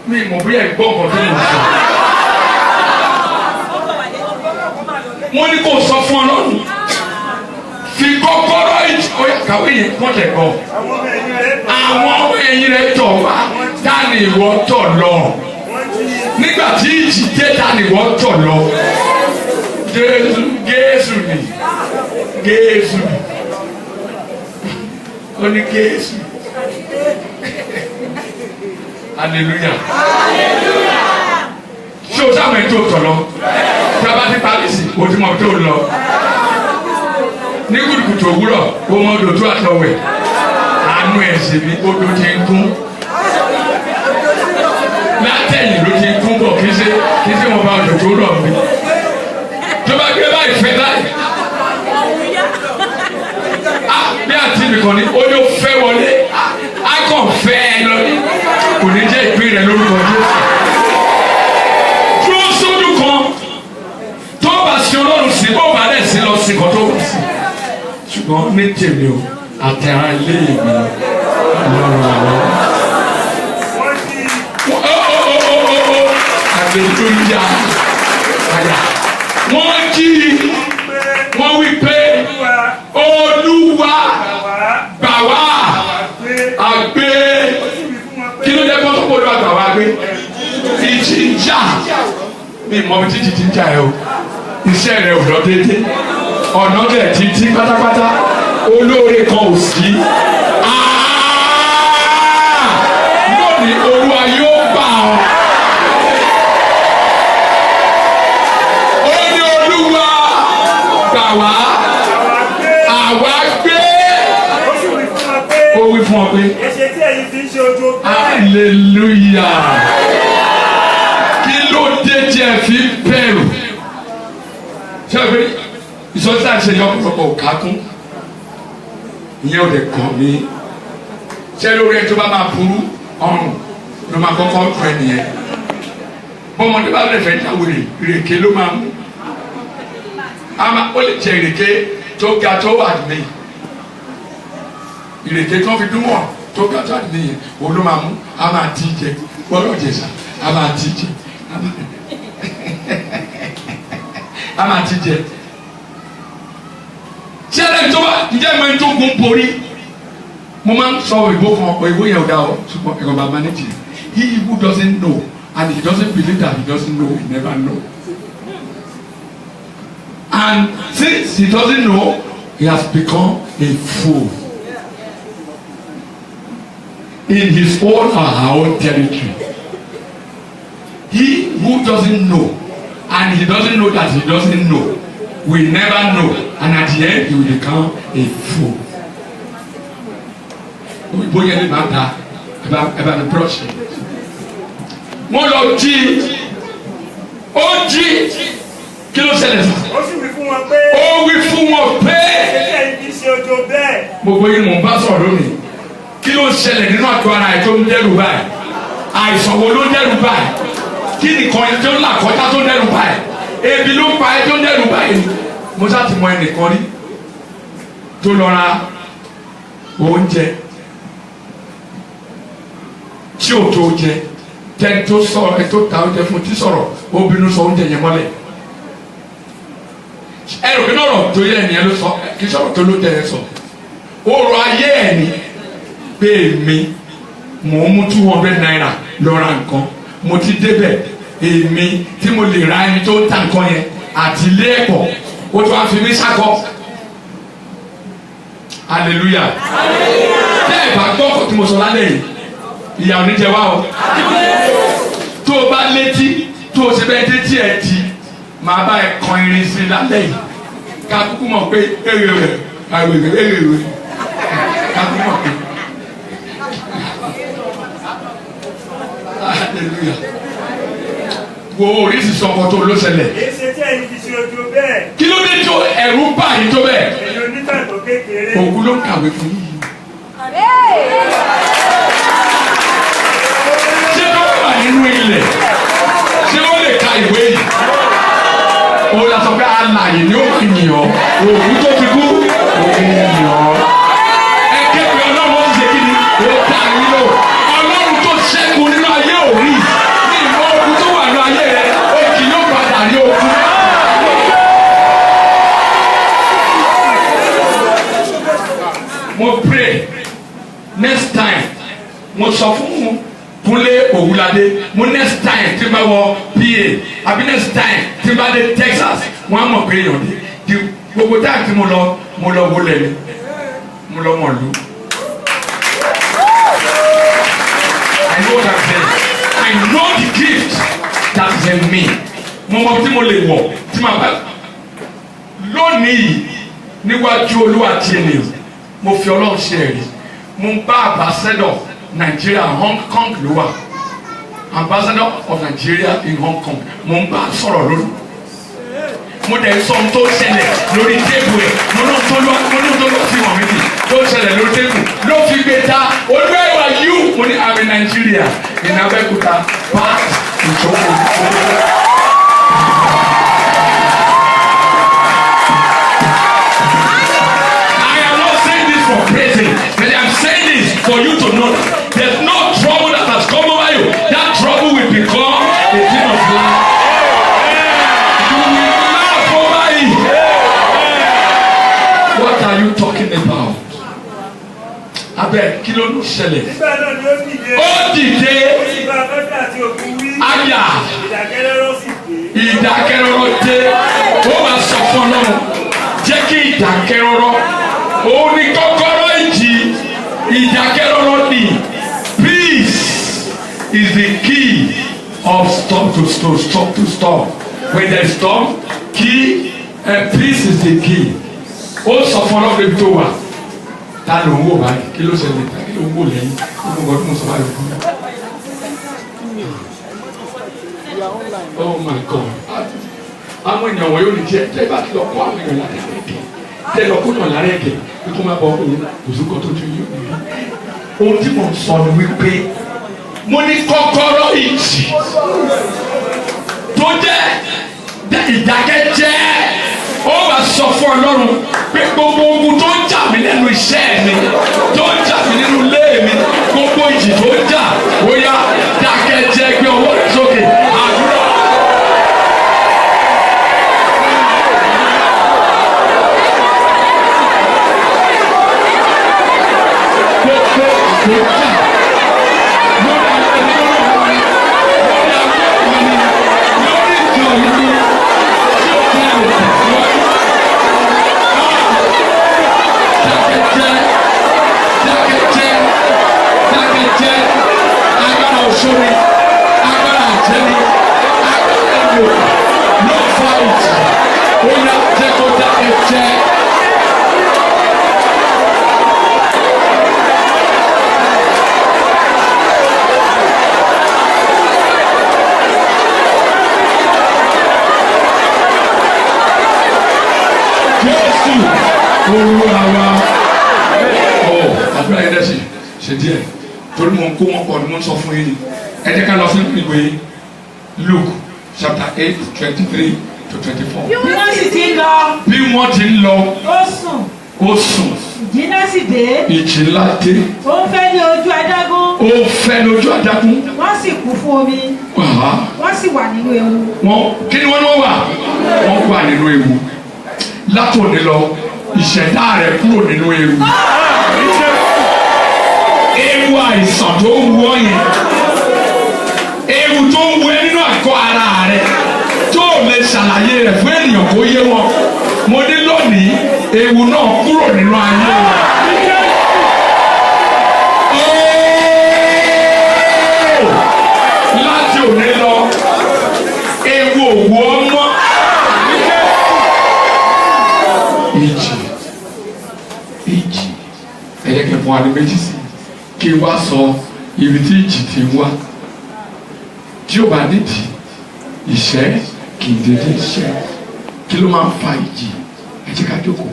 mi mọ̀ bí ẹ̀ gbọ́ nǹkan tó ń sọ. wọ́n ní kò sọ fún Ọlọ́run fi kọ́kọ́rọ́ kàwé yẹn kọ́ tẹ̀ gbọ́ àwọn ẹ̀yìn rẹ̀ tọ̀ wá dání ìwọ tọ̀ lọ nígbà tí ìjì dé dání ìwọ tọ̀ lọ Jésù ni Jésù ó ní Jésù hallelujah ṣé o sábà tó tọ̀ lọ tí a bá ti parí sí o ti mọ̀ tó lọ ní kùtùkùtù òwúrọ̀ o mọ odò tó àtọwẹ̀ àánú ẹ̀ sì ni odò ti ń kún látẹ̀yìn ló ti ń kún bọ̀ kì í kí tí mo bá ọjọ́ tó rọ̀ mí tó bá gbé báyìí fẹ́ báyìí bí àti nìkan ni ó yóò fẹ́ wọlé á kàn fẹ́ ẹ lọ kò ní jẹ́ ìpín rẹ̀ lórúkọ Jésù dúró sójú kan tó bá sí Ọlọ́run sí bó bá dẹ̀ sí lọ sí kan tó bá sí ṣùgbọ́n ní tèmi o àtẹ̀ràn ilé ìgbì Ọlọ́run àwọn. Hallelujah. Wọ́n jí wọ́n wí pé Olúwa gbà wá àgbé kí ló dé kó tó kó Olúwa gbà wá àgbé ìjì ń jà mi mọ̀ bí títí ti ń jà ẹ o iṣẹ́ rẹ̀ ò lọ déédé ọ̀nà rẹ̀ ti tí pátápátá olóore kan ò sí lónìí Olúwa yóò gbà ọ́. Àwa gbé ó wí fún ọ pé ẹ̀ṣẹ̀ tí ẹ̀yin fi ń ṣe ojú ọgbẹ́. hallelujah kí ló dé tí ẹ fi bẹ̀rù ṣé o pé ìsọsí àṣẹ yọ ọ̀pọ̀lọpọ̀ òkà kún ìyẹn ò lè kàn mí ṣé lórí ẹ tó bá máa burú ọrùn ló máa kọ́kọ́ tún ẹ nìyẹn bọ́mọdé bá lè fẹ́ jáwèrè ìrèké ló máa mú ama ó lè jẹ ìrèké tó ga tó àdìmí ìrèké tó fi dún wọn tó ga tó àdìmí yẹn òun ló máa mú a máa ti jẹ gbọ́dọ̀ jẹsà a máa ti jẹ a máa ti jẹ tí ẹlẹ́ni tó bá ǹjẹ́ ìmọ̀ ẹni tó gun borí mo máa ń sọ òyìnbó kan òyìnbó yẹn ò dá ọ ṣùgbọ́n ẹ̀rọ bá manage he who doesn't know and he doesn't believe that he doesn't know he never know. And since he doesn't know, he has become a fool in his own or her own territory. He who doesn't know, and he doesn't know that he doesn't know, will never know, and at the end he will become a fool. Òyìnbó yẹn lè má da ẹ bá mi brush. Mo lọ jí, ó jí. Kí ló ṣẹlẹ̀ sọ? Ó sì wí fún wọn pé. Ó wí fún wọn pé. Ẹ̀ṣẹ̀ tí ẹ̀yin fi ń ṣe ojú bẹ́ẹ̀. Gbogbo yìí mò ń bá sọ̀rọ̀ lónìí. Kí ló ṣẹlẹ̀ nínú àgọ́ ara ẹ̀ tó ń dẹ́rù báyìí? Àìsàn wo ló ń dẹ́rù báyìí? Kí nìkan yẹn tó ń là kọjá tó ń dẹ́rù báyìí? Ebi ló ń pa ẹ tó ń dẹ́rù báyìí. Mo sá ti mọ ẹnìkan rí tó lọ ra oúnjẹ tí ò tó jẹ tẹ́ni tó sọ̀rọ̀ ẹ tó ta oúnjẹ fún ti sọ̀rọ̀ ó bínú sọ oúnjẹ yẹn mọ́lẹ̀. Ẹrù kí lọ́rọ̀ tó yẹ ẹnìyẹn ló sọ kí sọ̀rọ̀ tó ló jẹ ẹ sọ ọ̀rọ̀ ayé ẹ̀ ní pé èmi mò ń mú 200 naira lọ ra nǹkan mo ti débẹ̀ èmi tí mo lè ra ẹni tó ń ta nǹkan yẹn àti ilé ẹ̀kọ́ ó tún wá fi mí sákọ̀ hallelujah bẹ́ẹ̀ bá gbọ́ ọkọ̀ tí mo sọ lálẹ́ yìí ìyà ò ní jẹ wá o tó o bá létí tó o ṣe bẹ́ẹ̀ tẹ́tí ẹ̀ ti màá bá ẹ kan irin sí lálẹ́ yìí ká kúkú mọ̀ pé èrè rẹ̀ àwèrè èrè rẹ̀ ká kúkú mọ̀ pé hallelujah wo oríṣi sọ̀kọ̀ tó ló ṣẹlẹ̀. Ẹ̀ṣẹ̀ tí ẹ̀yin fi ṣe ojú bẹ́ẹ̀. Kí ló dé tó ẹ̀rù bá yìí tó bẹ́ẹ̀. Ẹ̀yin onígbàgbọ́ kékeré. Òkú ló ń kàwé fún yìí. Ṣé tó wà nínú ilẹ̀? Ṣé ó lè ka ìwé yìí? O la sọ pé alàyè ni ó fi yìn ọ́. Òkú tó ti kú, òkú yìn ọ́. Ẹ képe Ọlọ́run ó ṣe kí ni? Ó ta yín lò. Ọlọ́run tó ṣẹ́gun nínú ayé òrí. Ní ìmọ̀ òkú tó wà nínú ayé rẹ̀, ó kì yóò padà ní òkú. Mo pray next time mo sọ fún Kúnlé Òwúladé mo next time tí n bá wọ PA àbí next time tí n bá dé Texas wọn á mọ̀ pé èèyàn dé gbogbo táyà tí mo lọ wọlé ni mo lọ mọ̀ lù. I know what I'm saying. I know the gift that is in me. Mo mọ tí mo lè wọ̀ tí màá bá lónìí níwájú Olúwa tí ènìyàn mo fi Ọlọ́run ṣe ẹ̀rí mo ń bá àbáṣẹ́dọ̀ Nàìjíríà Hong Kong ló wà ambassador of Nigeria in Hong Kong mo ń bá sọ̀rọ̀ lónìí mo dẹ̀ sọ ohun tó ṣẹlẹ̀ lórí téèbù ẹ̀ mo ní tó lọ sí wọn méjì tó ṣẹlẹ̀ lórí téèbù ló fi gbé ta olúwa ìwà yìí mo ní àmì Nàìjíríà ní Abẹ́òkúta pass ìjókòó. For praising, but I'm saying this for you to know that there's no trouble that has come over you. That trouble will become a thing of life. You will laugh over it. What are you talking about? Abeg, kí ló ń ṣẹlẹ̀? Nígbà náà ni ó dìde. Ó dìde. Ó sì bá afẹ́fẹ́ àti òkun wí. Àyà. Ìdákẹ́rọ́rọ́ sì dé. Ìdákẹ́rọ́rọ́ dé. Ó máa sọ fún Ọlọ́run. Jẹ́ kí ìdákẹ́rọ́rọ́. Òun ni kọ́kọ́rọ́ ìjì. Ìdákẹ́rọ́rọ́ ni. Peace is the key of stop to stop. When there is storm, peace is the key. Ó sọ fún Ọlọ́run débi tó wà. Ta ló ń wò báyìí? Kí ló ṣẹlẹ̀? Kí ló ń wò lẹ́yìn? Kí ló ń sọ báyìí fún mi? Oh my God! Àwọn ènìyàn wọ̀nyí ò ní jẹ́ tẹ́ bá ti lọ kó àwọn èèyàn lára ẹ̀kẹ́ tẹ́ lọ kó náà lára ẹ̀kẹ́ kí kó má bọ̀ òun òṣùkọ́ tó ju yín òun. Ohun tí mo sọ ni wípé mo ní kọ́kọ́rọ́ ìjì tó jẹ́ ìdákẹ́jẹ́ ó wá sọ fún Ọlọ́run pé gbogbo ogun tó ń jà mí lẹ́nu iṣẹ́ mi tó ń jà mí nínú ilé mi gbogbo ìjì tó ń jà ó yá dákẹ́jẹ́ gbé ọwọ́ rẹ̀ sókè àdúrà. Àdúrà yẹn dẹ́sì ṣe díẹ̀ torí mo ń kó wọn pọ̀ ni mo ń sọ fún yín ni ẹ jẹ́ ká lọ sí ìwé Luke chapter 8:23 to 24. Bí wọ́n sì ti ń lọ. Bí wọ́n ti ń lọ. Ó sùn. Ó sùn. Ìjì ńlá sì dé. Ìjì ńlá dé. Ó ń fẹ́ ní ojú adágún. Ó fẹ́ lójú adágún. Wọ́n sì kún fún omi. Wọ́n sì wà nínú ewu. Kí ni wọ́n ní wọ́n wà? Wọ́n wà nínú ewu. Látòní lọ ìṣẹ̀dá rẹ̀ kúrò nínú ewu. Ewu àìsàn tó ń wọ́ yẹn. Ewu tó ń wọ́ nínú àgọ́ ara rẹ̀ tó lè ṣàlàyé rẹ̀ fún ènìyàn kó yé wọn. Mo ní lónìí ewu náà kúrò nínú ayé rẹ̀. Láti òní lọ ewu òwò ọmọ. Ìjì ẹ̀yẹ́kẹ́ fún wa ní méjì sí kí wá sọ ibi tí ìjì ti wá tí ó bá nídìí ìṣẹ́ kì í dédé ṣẹ́ kí ló máa ń fa ìjì ẹ jẹ́ ká jókòó.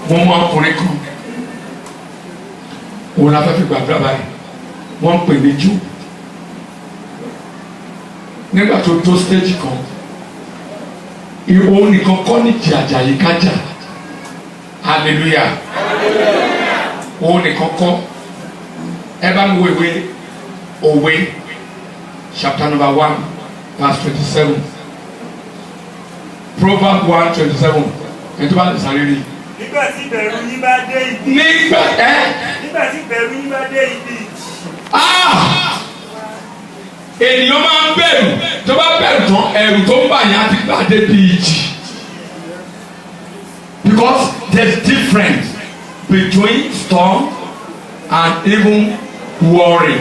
wọ́n mú ọkùnrin kan òun la fẹ́ fi gbàdúrà báyìí wọ́n ń pè ní jù nígbà tó tó stage kan òun nìkan kọ́ ní ti Àjàyí kájà hallelujah òun nìkan kọ́ ẹ bá mi wo ìwé Òwe chapter number 1 verse 27 Proverbs 1:27 ẹ tó bá lè sáré rí. Nígbà tí ìbẹ̀rù yín bá dé ibi. Nígbà tí ìbẹ̀rù yín bá dé ibi. Ènìyàn máa ń bẹ̀rù tó bá bẹ̀rù tán ẹ̀rù tó ń bà yín á ti gbà dé bí ìjì. Because there is difference between storm and even worry.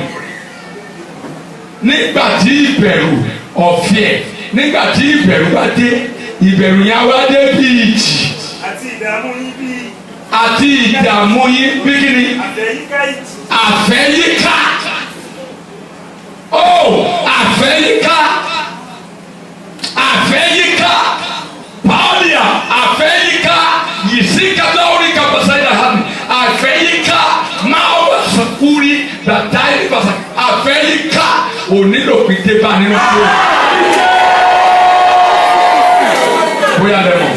Nígbà tí ìbẹ̀rù ọ̀fẹ́ nígbà tí ìbẹ̀rù bá dé ìbẹ̀rù yẹn á wá dé bí ìjì. Àti ìdààmú yín bí àti ìdààmú yín bí kí ni àfẹ́yíká ìjì. àfẹ́yíká ó àfẹ́yíká àfẹ́yíká pàálíà àfẹ́yíká yìísíkàtà orí kàbàsáyà hàn àfẹ́yíká máa wà sàkúrí bàtáyé bàtà àfẹ́yíká onílò pété bá nínú kúrò. bóyá lẹ́mọ̀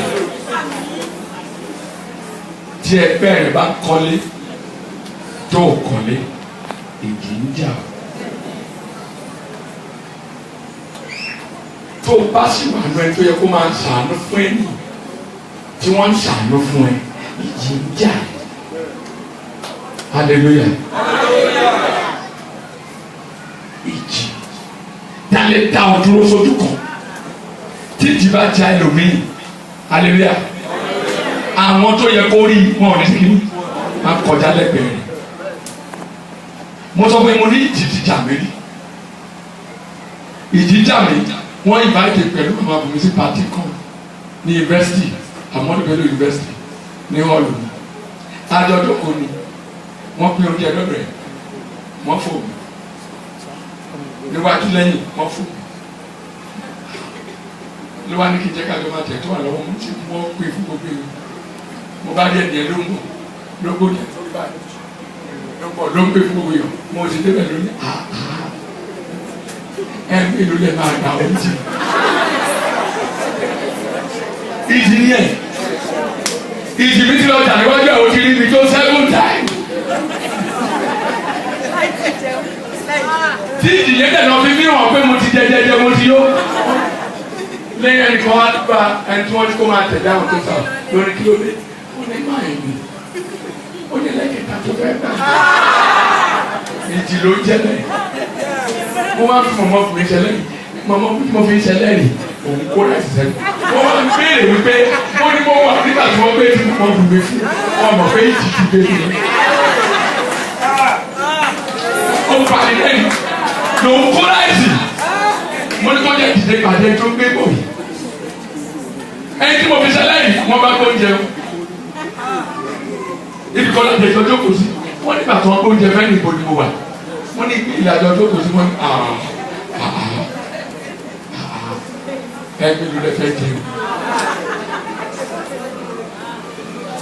tí ẹgbẹ́ rẹ̀ bá kọ́lé tó kọ́lé ìjì ń jà tó bá sì wà lọ ẹ tó yẹ kó máa ṣàánú fún ẹni tí wọ́n ń ṣàánú fún ẹ ìjì ń jà hallelujah ìjì dálé dá ọ dúró sójú kan tí ìjì bá já ẹlòmíì hallelujah àwọn tó yẹ kó rí wọn ò ní kíní máa kọjá lẹ́gbẹ̀ẹ́ rẹ̀ mo sọ pé mo ní ìjì jíjà mi rí ìjì jà mí wọ́n invite pẹ̀lú àwọn abùmí sí party kan ní university Ahmadu Bello University ní hall mi àjọjọ kò ní wọ́n pín oúnjẹ lọ́dọ̀ ẹ̀ wọ́n fò mí níwájú lẹ́yìn wọ́n fò mí ló wá ní kí n jẹ́ ká ló máa tẹ̀ tó wà lọ́wọ́ mo ti wọ́n pè fún gbogbo èèyàn mo bá díẹ̀ díẹ̀ ló ń bọ̀ lógbó díẹ̀ tó rí báyìí ló ń pè fún gbogbo èèyàn mo ti débẹ̀ lónìí èlò lè máa gbà wọ́n jù ìdí ni ẹ̀ ìdí mi ti lọ jà níwájú ẹ̀ o ti rí mi tó 7 times tí ìdí yẹn dẹ̀ lọ fi mí hàn pé mo ti jẹjẹjẹ mo ti yó lẹ́yìn ẹnìkan wá gba ẹni tí wọ́n ní kó máa tẹ̀ dáhùn tó sà lórí kí ló dé ó ní máa ń mi ó ní lẹ́kẹ̀ẹ́ta tó fẹ́ gbà ìdí ló jẹ́ bẹ́ẹ̀ mo máa fi mọ̀mọ́ fún mi ṣẹlẹ̀ mọ̀mọ́ mo fi ṣẹlẹ̀ rì òun kó láti sẹ́nu wọ́n máa ń béèrè wípé wọ́n ní mo wà nígbà tí wọ́n gbé tí mo fún mi fún wọn mọ̀ pé ìdí ti gbé mi. ó parí lẹ́yìn lòun kó láìsí mo ní kó jẹ́ ìdílé pàdé tó gbé bò yìí ẹni tí mo fi ṣẹlẹ̀ rì wọ́n bá gbóúnjẹ ibi kan láti ẹjọ́ jókòó sí wọ́n nígbà tí wọ́n gbóúnjẹ fẹ́ ní ibo ni mo wà wọ́n ní ìlàjọ jókòó sí wọ́n ní ẹgbẹ́ ló lè fẹ́ jẹun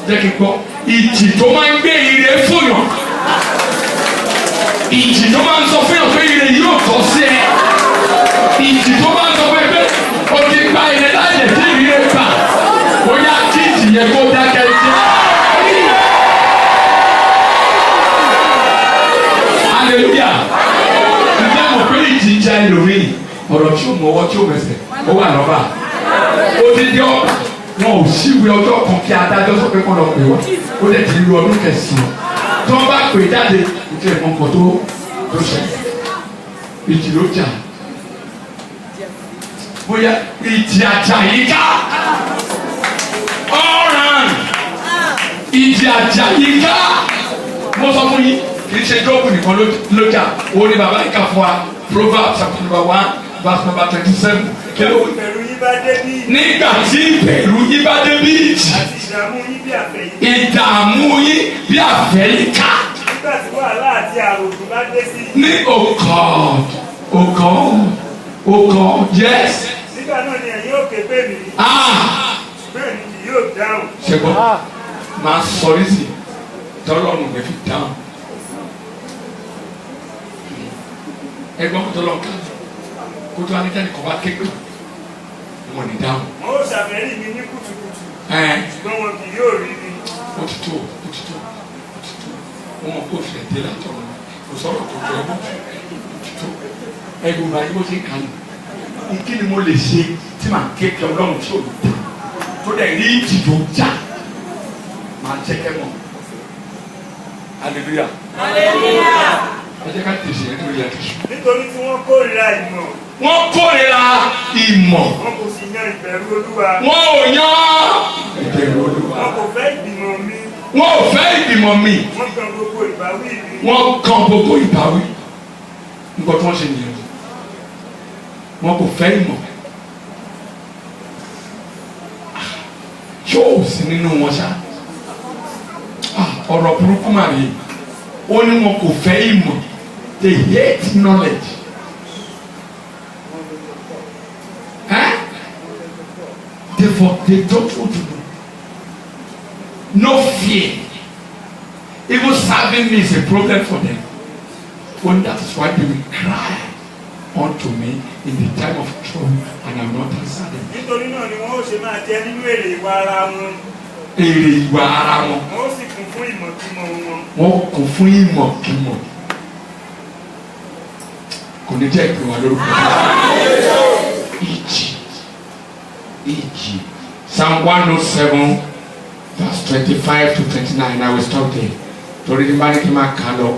jẹ́ kí n gbọ́ ìjì tó máa ń gbé ire fún yàn ìjì tó máa ń sọ fún yàn pé ire yóò tọ́ sí ẹ ìjì tó máa ń sọ pé o ti gba ire láyè tí ire gbà ó yá kí ìjì yẹn kó dákẹ́ jẹ́. Hallelujah. Ǹjẹ́ mo pé ìjì ń já ẹlòmíì ọ̀rọ̀ tí ó mọ ọwọ́ tí ó mẹsẹ̀ ó wà lọ́ba ó ti dé ọ̀pá wọn ò síwèé ọjọ́ kan kí adájọ́ sọ pé kọ́ lọ pè wá ó lè ti lu ọdún kẹsàn-án tí wọ́n bá pè jáde ìjọ ìmọ̀ǹkọ̀ tó ṣẹlẹ̀ ìjì ló jà bóyá ìjì àjà yìí ká ọ̀ràn ìjì àjà yìí ká mo sọ fún yín kì í ṣe jókòó nìkan ló jà ó ní bàbá ìka fún wa Proverbs chapter number 1 verse number 27 kíló. ìbẹ̀rù yín bá dé bí. nígbà tí ìbẹ̀rù yín bá dé bí ìjì. àti ìdààmú yín bí àfẹ́yíká. ìdààmú yín bí àfẹ́yíká. nígbà tí wàhálà àti àròkù bá dé sí. ní oh God yes. nígbà náà ni ẹ̀yin ò ké pè mí. bẹ́ẹ̀ ni kì yóò dáhùn. ṣẹ́gun máa sọ ní sí tọ́lọ́run rẹ̀ fi dáhùn. ẹgbọ́n kò tọ́lọ́ ká kó tó anìkẹ́ni kọ́ bá képe wọn ní dáhùn. wọn ó ṣàfẹ́rí mi ní kùtùkùtù. ṣùgbọ́n wọn kì yóò rí mi. ó ti tó wọn kò fẹ́ dé látọ̀run kò sọ̀rọ̀ kò jọ ẹgbọ́n ẹgbọ́n báyìí bó ṣe ń kàn ní kí ni mo lè ṣe tí màá kéèké ọlọ́run tí ò ní dá tó dẹ̀ rí ìdìbò já máa jẹ́ kẹ́mọ̀ hallelujah. ẹ jẹ́ ká tẹ̀sí ẹ̀ lórí ẹ̀kẹ́sù. nítorí tí wọ́n kórìíra ìmọ̀. wọ́n kórìíra ìmọ̀. wọn kò sì yan ìbẹ̀rù Olúwa. wọn ò yan ìbẹ̀rù Olúwa. wọn kò fẹ́ ìgbìmọ̀ mi. wọn ò fẹ́ ìgbìmọ̀ mi. wọ́n kan gbogbo ìbáwí mi. wọ́n kan gbogbo ìbáwí. nǹkan tí wọ́n ṣe nìyẹn. wọn kò fẹ́ ìmọ̀. ṣé o sì nínú wọn ṣá. ọ̀rọ̀ burúkú mà rí ó ní wọn kò fẹ́ ìmọ̀ they hate knowledge. Therefore, they don't want to know. No fear. Even serving me is a problem for them. Well, that is why they will cry unto me in the time of trouble, and I will not answer them. Nítorí náà ni wọ́n ó ṣe máa jẹ nínú èrè ìwà ara wọn. Èrè ìwà ara wọn. Wọ́n ó sì kún fún ìmọ̀kímọ̀ wọn. Wọ́n kún fún ìmọ̀kímọ̀. Kò ní jẹ́ ìpè wọn lórúkọ. Egypt. Psalm 107 verse 25 to 29. I will stop there. Torí ní bá ní kí n máa kà lọ,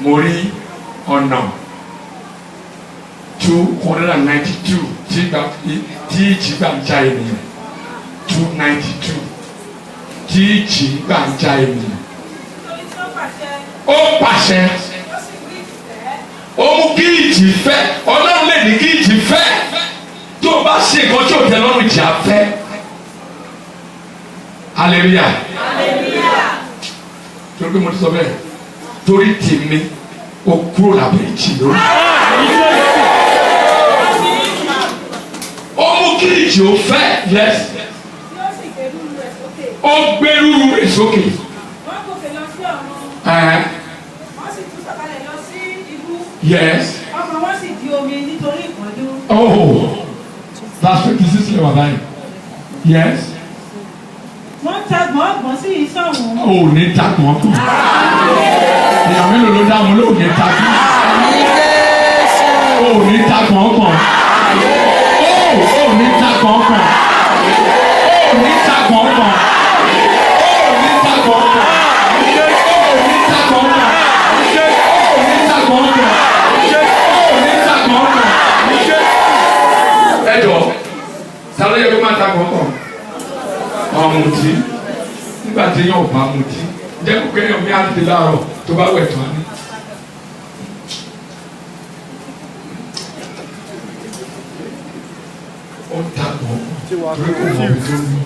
mo rí ọ̀nà 292 tí ìjì gbà ń já ènìyàn 292 tí ìjì gbà ń já ènìyàn. Ó pàṣẹ. Ó mú kí ìjì fẹ́. Ọlọ́run lè ní kí ìjì fẹ́. Tó o bá ṣe nǹkan tí o tẹ́ lọ́rùn ìjì á fẹ́. Hallelujah. Torí pé mo ti sọ bẹ́ẹ̀ torí tèmi o kúrò lábẹ́ ìjì lórí. Ó mú kí ìjì ó fẹ́ yes. Ó gbé rúru rẹ̀ sókè. Wọ́n gòkè lọ sí ọ̀run. Wọ́n sì tún sọ̀kalẹ̀ lọ sí ibú. Yes. Ọkàn wọn sì di omi nítorí ìpọ́njú. Oh, that's 26 lẹ́wà báyìí. Yes. Wọ́n ta gbọ̀ngbọ̀n sí ìsọ̀rùn. Ó ní ta gbọ̀ngbọ̀n. Èèyàn mélòó ló dáhùn ló ní ta gbọ̀ngbọ̀n. Ó ní ta gbọ̀ngbọ̀n. Ó ní ta gbọ̀ngbọ̀n. Ó ní ta gbọ̀ngbọ̀n. Ó ní ta gbọ̀ngbọ̀n. Ó ní ta gbọ̀ngbọ̀n. Ó ní ta gbọ̀ngbọ̀n. Ó ní ta gbọ̀ngbọ̀n. Ẹ jọ, ta ló yẹ kó máa ta gbọ̀ngbọ̀n? Ọmọdé nígbà tí yóò bá mutí jẹ́ kó kéèyàn bí àti láàárọ̀ tó bá wẹ̀ tán ní. Ó ta gbọ̀ngbọ̀n torí kò mọ̀ bí tó ń lọ.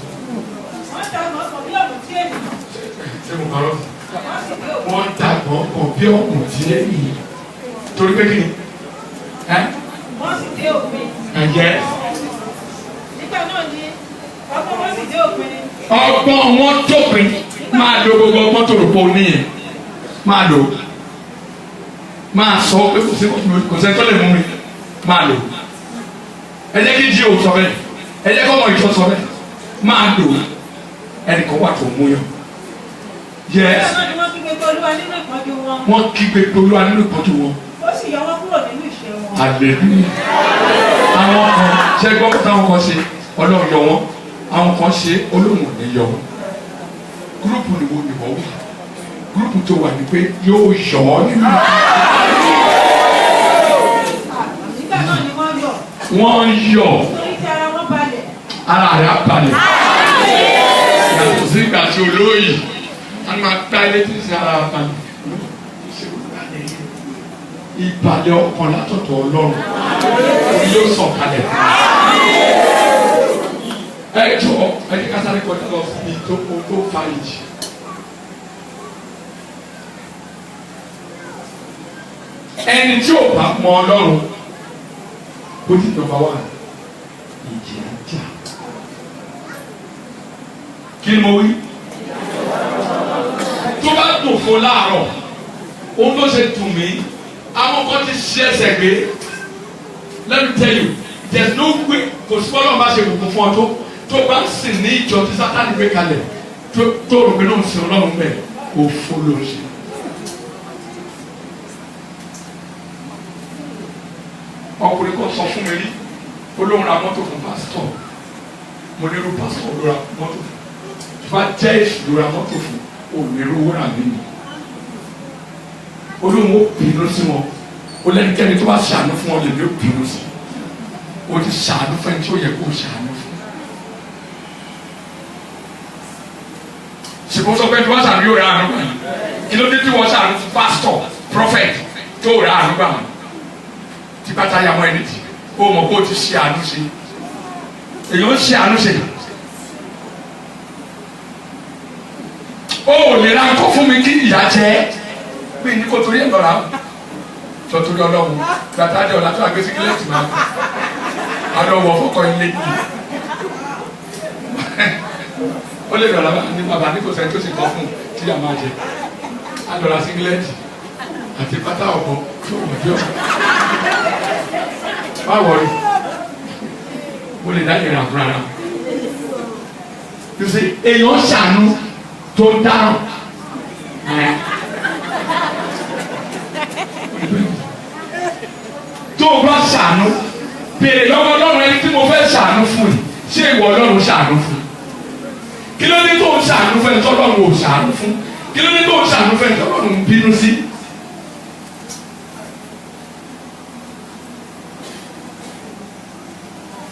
Wọ́n ta gbọ̀ngbọ̀n bí ọ̀mù tí ènìyàn. Ṣé mo kọ́ lọ? Wọ́n ta gbọ̀ngbọ̀n bí ọ̀mù tí ènìyàn torí pé kí ni? Wọ́n sì dé òpin. Ẹ̀jẹ̀. Nígbà náà ni ọkàn wọn sì dé òpin. Ọgbọ́n wọn tópin máa lo gbogbo ọgbọ́n tó rò pé o níyẹn máa lò máa sọ pé kò sẹ́ni tó lè mú mi máa lò ẹ jẹ́ kí jí o sọ bẹ́ẹ̀ ẹ jẹ́ kí ọmọ ìjọ sọ bẹ́ẹ̀ máa lò ẹnìkan wà tó mú yàn. Yes. Nígbà náà ni wọ́n kígbe pé Olúwa nínú ìpọ́njú wọn. Wọ́n kígbe pé Olúwa nínú ìpọ́njú wọn. Ó sì yọ wọ́n kúrò nínú ìṣẹ́ wọn. Hallelujah. Àwọn kan ṣe gbọ́ pé táwọn kan ṣe Ọlọ́run yọ wọ́n àwọn kan ṣe Olóhùn ní yọ wọ́n. Gúrúùpù ni wo ni wọ́n wà gúrúùpù tó wà ní pé yóò yọ ọ́ nínú. Nígbà náà ni wọ́n yọ̀. Wọ́n yọ̀. Nítorí tí ara wọn balẹ̀. Ara rẹ̀ á balẹ̀. Yàtọ̀ sí ìgbà tí olóyè a máa gbá ilé tí ń ṣe ara balẹ̀. Ìbàlẹ̀ ọkàn látọ̀tọ̀ Ọlọ́run yóò sọ̀kalẹ̀. Ẹ jọ ẹ ní kásáré kọjá lọ sí tó fa ìjì. Ẹni tí ò bá mọ Ọlọ́run ó ti nọ́mbà wà ìjì ajá. Kí ni mo wí? Tó bá dùn fún láàárọ̀, ohun tó ṣe dùn mí, àwọn kan ti ṣe ẹsẹ̀ gbé. Let me tell you, there is no way kò sí bọ́lá ọba ṣe kùkù fún ọ tó bá ń sìn ní ìjọ tí Sátánì gbé kalẹ̀ tó rò pé náà ń sin Ọlọ́run bẹ̀ òfo ló ṣe. Ọkùnrin kan sọ fún mi rí olóhùn ra mọ́tò fún pásítọ̀ mo ní irú pásítọ̀ ló ra mọ́tò fún tó bá jẹ́ èṣù ló ra mọ́tò fún òmìnirú owó rà nínú olóhùn ó bínú sí wọn ó lẹ́nikẹ́ni tó bá ṣàánú fún wọn lè ní ó bínú sí o ti ṣàánú fún ẹni tí ó yẹ kó ṣàánú fún. ṣùgbọ́n sọ pé tí wọ́n ṣàánú yóò rà àánú gbà yìí kí ló dé tí wọ́n ṣàánú fún pásítọ̀ prophet tó rà àánú gbà wọn tí bàtà yà mọ́ ẹni tì ó mọ̀ kó o ti ṣe àánú ṣe èyí ó ṣe àánú ṣe ó lè ra nǹkan fún mi kí ìyá jẹ́ pé ní kò torí ẹ̀ lọ́ra tọ́túrí ọlọ́run gbàtà jẹ́ ọ̀la tó àgbésí kílẹ̀tì máa alọ́wọ́ fọ́kọ́ ilé yìí ó lè dọ̀la ní bàbá ní kò sẹ́ni tó sì kọ́ fún tí a máa jẹ alọ́ra sígílẹ̀tì àti pátá ọ̀bọ tó wọ̀ jọ báwo rí o lè dá ìrìn àbúrò ara you see èèyàn ṣàánú tó dáhùn tó o bá ṣàánú béèrè lọ́wọ́ ọlọ́run ẹni tí mo fẹ́ ṣàánú fún yìí ṣé ìwọ ọlọ́run ṣàánú fún kí ló dé tó o ṣàánú fún ẹni tó ọlọ́run ò ṣàánú fún kí ló dé tó o ṣàánú fún ẹni tó ọlọ́run ń bínú sí.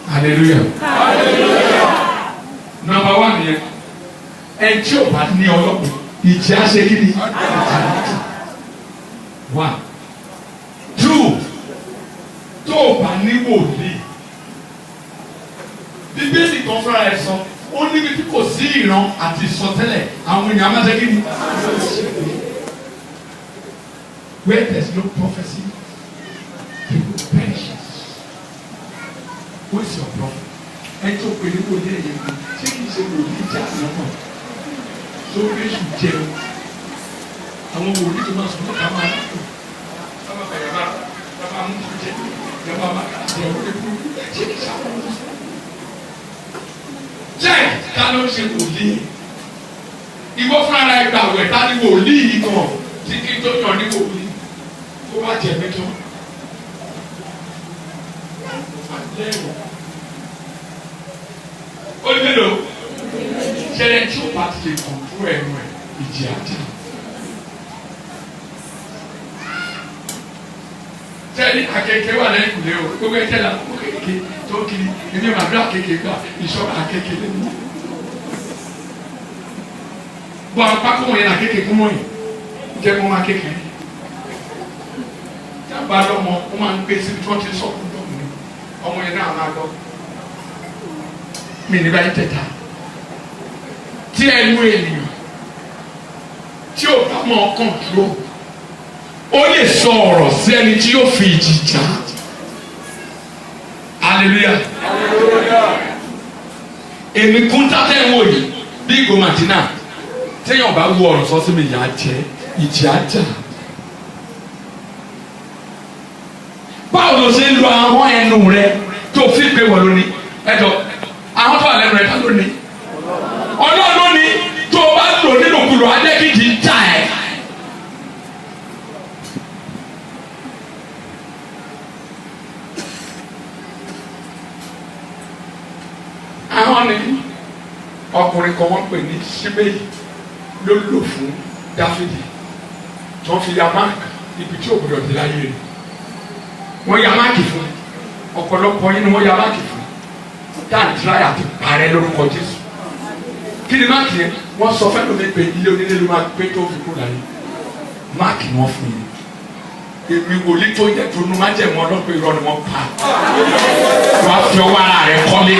hallelujah. Number one yẹn ẹni tí o bá ní ọlọ́run ìjì á ṣe kí ni one two tó o bá ní wòlíì bíbélì kan fúnra ẹ sọ ó níbi tí kò sí ìran àti ìsọtẹ́lẹ̀ àwọn èèyàn máa ṣe kí ni where there is no prophecy people perish. Who is your prophet? Ẹni tó pè ní wòlíì ẹ̀yẹ mi ṣé kìí ṣe wòlíì jà lọ́nà tó Jésù jẹun àwọn wòlíì tó máa sọ fún ká máa dàpọ̀ ká máa bẹ̀rẹ̀ bá ká máa mú jẹ ìjọba máa kà jẹ orí fún ṣé kìí ṣe àwọn ọmọ jẹ́ ká ló ń ṣe wòlíì ìwọ fúnra rẹ̀ gbà wẹ̀ tá ní wòlíì yìí kan tí kí n tó yàn ní wòlíì kó wá jẹ mẹ́jọ. Olùdó ṣẹlẹ̀ tí o bá ti lè kàn fún ẹnu ẹ ìjì àti sẹ́ni akẹ́kẹ́ wà lẹ́yìn kùlé o gbogbo ẹ̀jẹ̀ la kó kékeré tó kiri èmi máa dúró akẹ́kẹ́ gbà ìṣọ́ra akẹ́kẹ́ lẹ́nu bọ́ apákó wọn yẹn akẹ́kẹ́ kún wọ́n yìí jẹ́ kó máa kékeré yàgbá lọ́mọ ó máa ń gbé síbi tí wọ́n ti sọ̀kún lọ́mọ ọmọ yẹn náà máa lọ mi ní báyìí tẹ̀ta tí ẹnu ènìyàn tí ò bá mọ ọkàn dúró ó lè sọ ọ̀rọ̀ sí ẹni tí yóò fi ìjì jà hallelujah èmi kún tátẹ́ ń wò yìí bí ìgò màtínà téèyàn bá wú ọ̀rọ̀ sọ sí mi yà á jẹ ìjì á jà báwo ló ṣe ń lo àwọn ẹnu rẹ tó fi pé wọ́n lónìí ẹ̀dọ̀ àwọn tó wà lẹ́nu rẹ̀ ká lónìí ọlọ́run lónìí tó o bá lò nínú kùlù adékìjì ń jà ẹ́. àwọn ni ọkùnrin kan wọ́n pè ní Ṣíméyì ló lò fún Dáfídì tó fi ya máàkì ibi tí òbúdọ̀ ti láyé rẹ̀ wọ́n ya máàkì fún ọ̀pọ̀lọpọ̀ yín ni wọ́n ya máàkì fún dáàdìráyà ti parẹ́ lórúkọ Jésù kí ni máàkì yẹn wọ́n sọ fẹ́ lómi pé ilé onílé ló máa gbé tó fi kúrò láyé máàkì wọ́n fún yín èmi wòlíì tó yẹ tó nu má jẹ́ wọn lọ́pọ̀ irọ́ ni wọ́n pa wọ́n á fi ọwọ́ ara rẹ̀ kọ́lé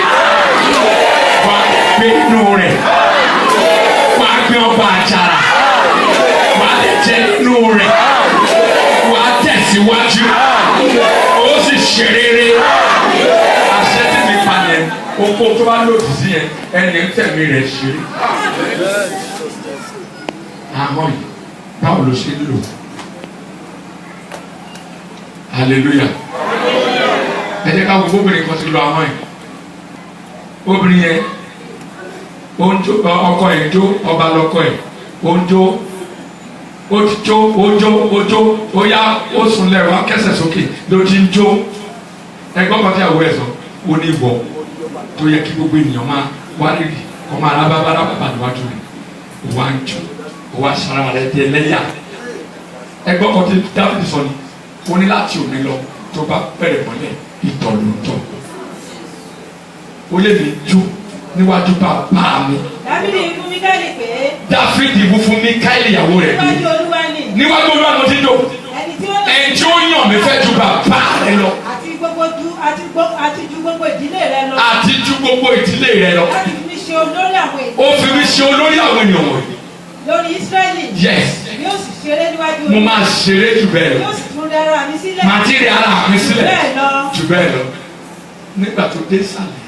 wọ́n á gbé inú rẹ̀ wọ́n á gbé ọba àjàrà wọ́n á jẹ inú rẹ̀ wọ́n á tẹ̀síwájú ó sì ṣe rere àṣẹ tí mi pa yẹn oko tó bá lòdì sí yẹn ẹni ń tẹ̀mí rẹ̀ ṣe àwọn yìí báwo ló ṣe ń lò hallelujah ẹ jẹ́ ká wo obìnrin kan ti lọ àwọn yìí obìnrin yẹn ọkọ ẹ̀ jó ọba lọkọ ẹ̀ ó ń jó ó ti jó ó jó ó yá ó sùn lẹ̀ wá kẹsẹ̀ sókè ló ti ń jó ẹgbọ́n kan tí àwọ̀ ẹ̀ sọ ó ní ìwọ tó yẹ kí gbogbo ènìyàn máa wá rírì kọ́ máa rábàbà níwájú rẹ̀ ó wá ń jó ó wá sara rẹ̀ di ẹlẹ́yà ẹgbọ́n kan tí Dáfídì sọ ni ó ní láti òní lọ tó bá bẹ̀rẹ̀ mọ́lẹ̀ ìtọ̀ ló ń tọ̀ ó lè mi jó níwájú bàbá mi. Dáfídì fún Míkáélì pé. Dáfídì fún Míkáélì ìyàwó rẹ̀ pé. níwájú Olúwa ni. níwájú Olúwa mo ti dò. ẹni tí ó yàn mí fẹ́ ju bàbá rẹ lọ. àti ju gbogbo ìdílé rẹ lọ. àti ju gbogbo ìdílé rẹ lọ. láti fi mí ṣe olórí àwọn ènìyàn. ó fi mí ṣe olórí àwọn ènìyàn wọ̀nyí. lórí Ísírẹ́lì. Yes. Yóò sì ṣeré níwájú Mo máa ṣeré jù bẹ́ẹ̀ lọ. Yóò sì tún dára mi sílẹ̀. Màá ti rí ara mi sílẹ̀. Bẹ́ẹ̀ lọ. Jù bẹ́ẹ̀ lọ. Nígbà tó dé sàlẹ̀,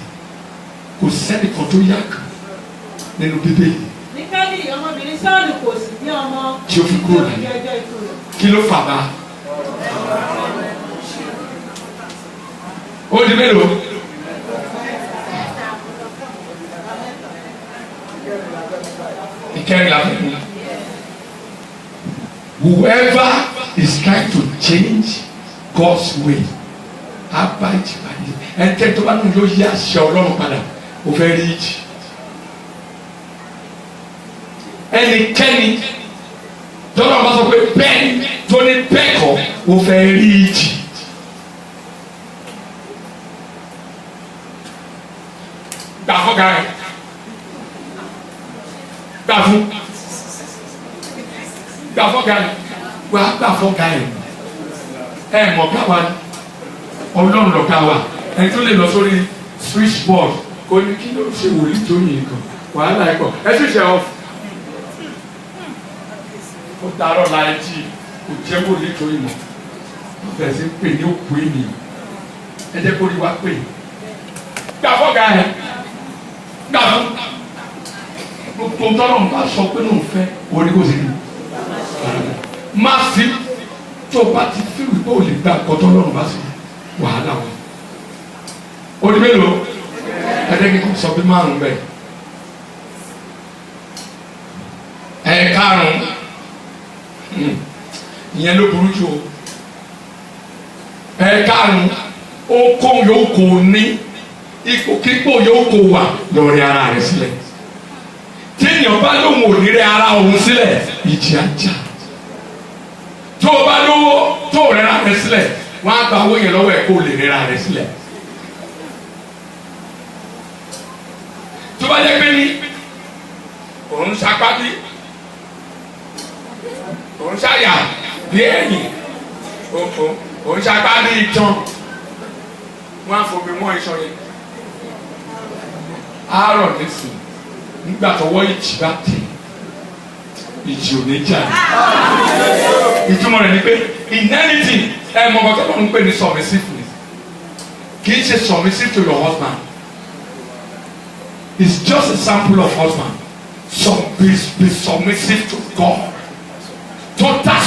kò sẹ́nìkan tó yá kan nínú Bíbélì. Míkálì ọmọbìnrin Sọ́ọ̀lù kò sì ní ọmọ. Tí ó fi kúrò láyé. Ní ọjọ́ ikú rẹ̀. Kí ló fà bá? Ó di mélòó? Ìkẹrin la fẹ́ mi. Whoever is trying to change God's way, abide by it. Ẹnikẹ́ni tó bá nù ló yí àṣẹ Ọlọ́run padà, ó fẹ́ rí ìjì. Ẹnikẹ́ni tọ́lọ́ bá sọ pé bẹ́ẹ̀ tó ní bẹ́ẹ̀ kọ́, ó fẹ́ rí ìjì. Gbà fọ́gà rẹ̀, gbà fún, gbà fọ́gà rẹ̀, wà á gbà fọ́gà rẹ̀. Ẹ mọ̀ ká wa Ọlọ́run lọ̀gá wa, ẹni tó lè lọ sórí switchboard kò ní kí ló ṣe wòlíì tó yìí kan, wàhálà ẹ̀kọ́, ẹ sì ṣe ọ́. Ó darọ̀ láì jí kò jẹ́ wòlíì tó yìí mọ̀, ó bẹ̀rẹ̀ sí pè ní òkú ènìyàn, ẹ jẹ́ kó rí wa pè. Gbà fọ́gà rẹ̀. Gbà fún gbogbo tọ́lọ̀ ń bá sọ pé lóun fẹ́ orí kò sí ní. Má fi tó bá ti fi wípé ò lè gba ọ̀tọ́ lọ́rùn bá sí wàhálà wọn. Odi mélòó? Ẹ̀ẹ́dẹ́gbẹ́ kò sọ pé márùn-ún bẹ́ẹ̀. Ẹ̀ẹ̀karùn-ún ìyẹn ló burú jù o. Ẹ̀ẹ̀karùn-ún ó kó yóò kó ní. Ipò kíkó yóò kó wà lórí ara rẹ̀ sílẹ̀. Tí èèyàn bá lóun ò ní rẹ ara òun sílẹ̀, ìjì ajá. Tó o bá lówó tó o rẹ́ra rẹ̀ sílẹ̀, wọ́n á gba owó yẹn lọ́wọ́ ẹ̀ kó o lè rẹ́ra rẹ̀ sílẹ̀. Tó bá jẹ́ pé ní òun sapá bí, òun ṣàyà bí ẹ̀yìn, òun sapá bí itan, wọ́n á fomi wọ́n iṣan yẹn. Àárọ̀ nísìn nígbà tọwọ́ ìjì bá tẹ̀ ìjì ò ní jà ní. Ìtumọ̀ rẹ̀ ni pé in anything ẹ mọ̀ ọ̀gá tó ń pè ní submissiveness kì í ṣe submissive to your husband. It's just a sample of husband. Be submissive to God. Total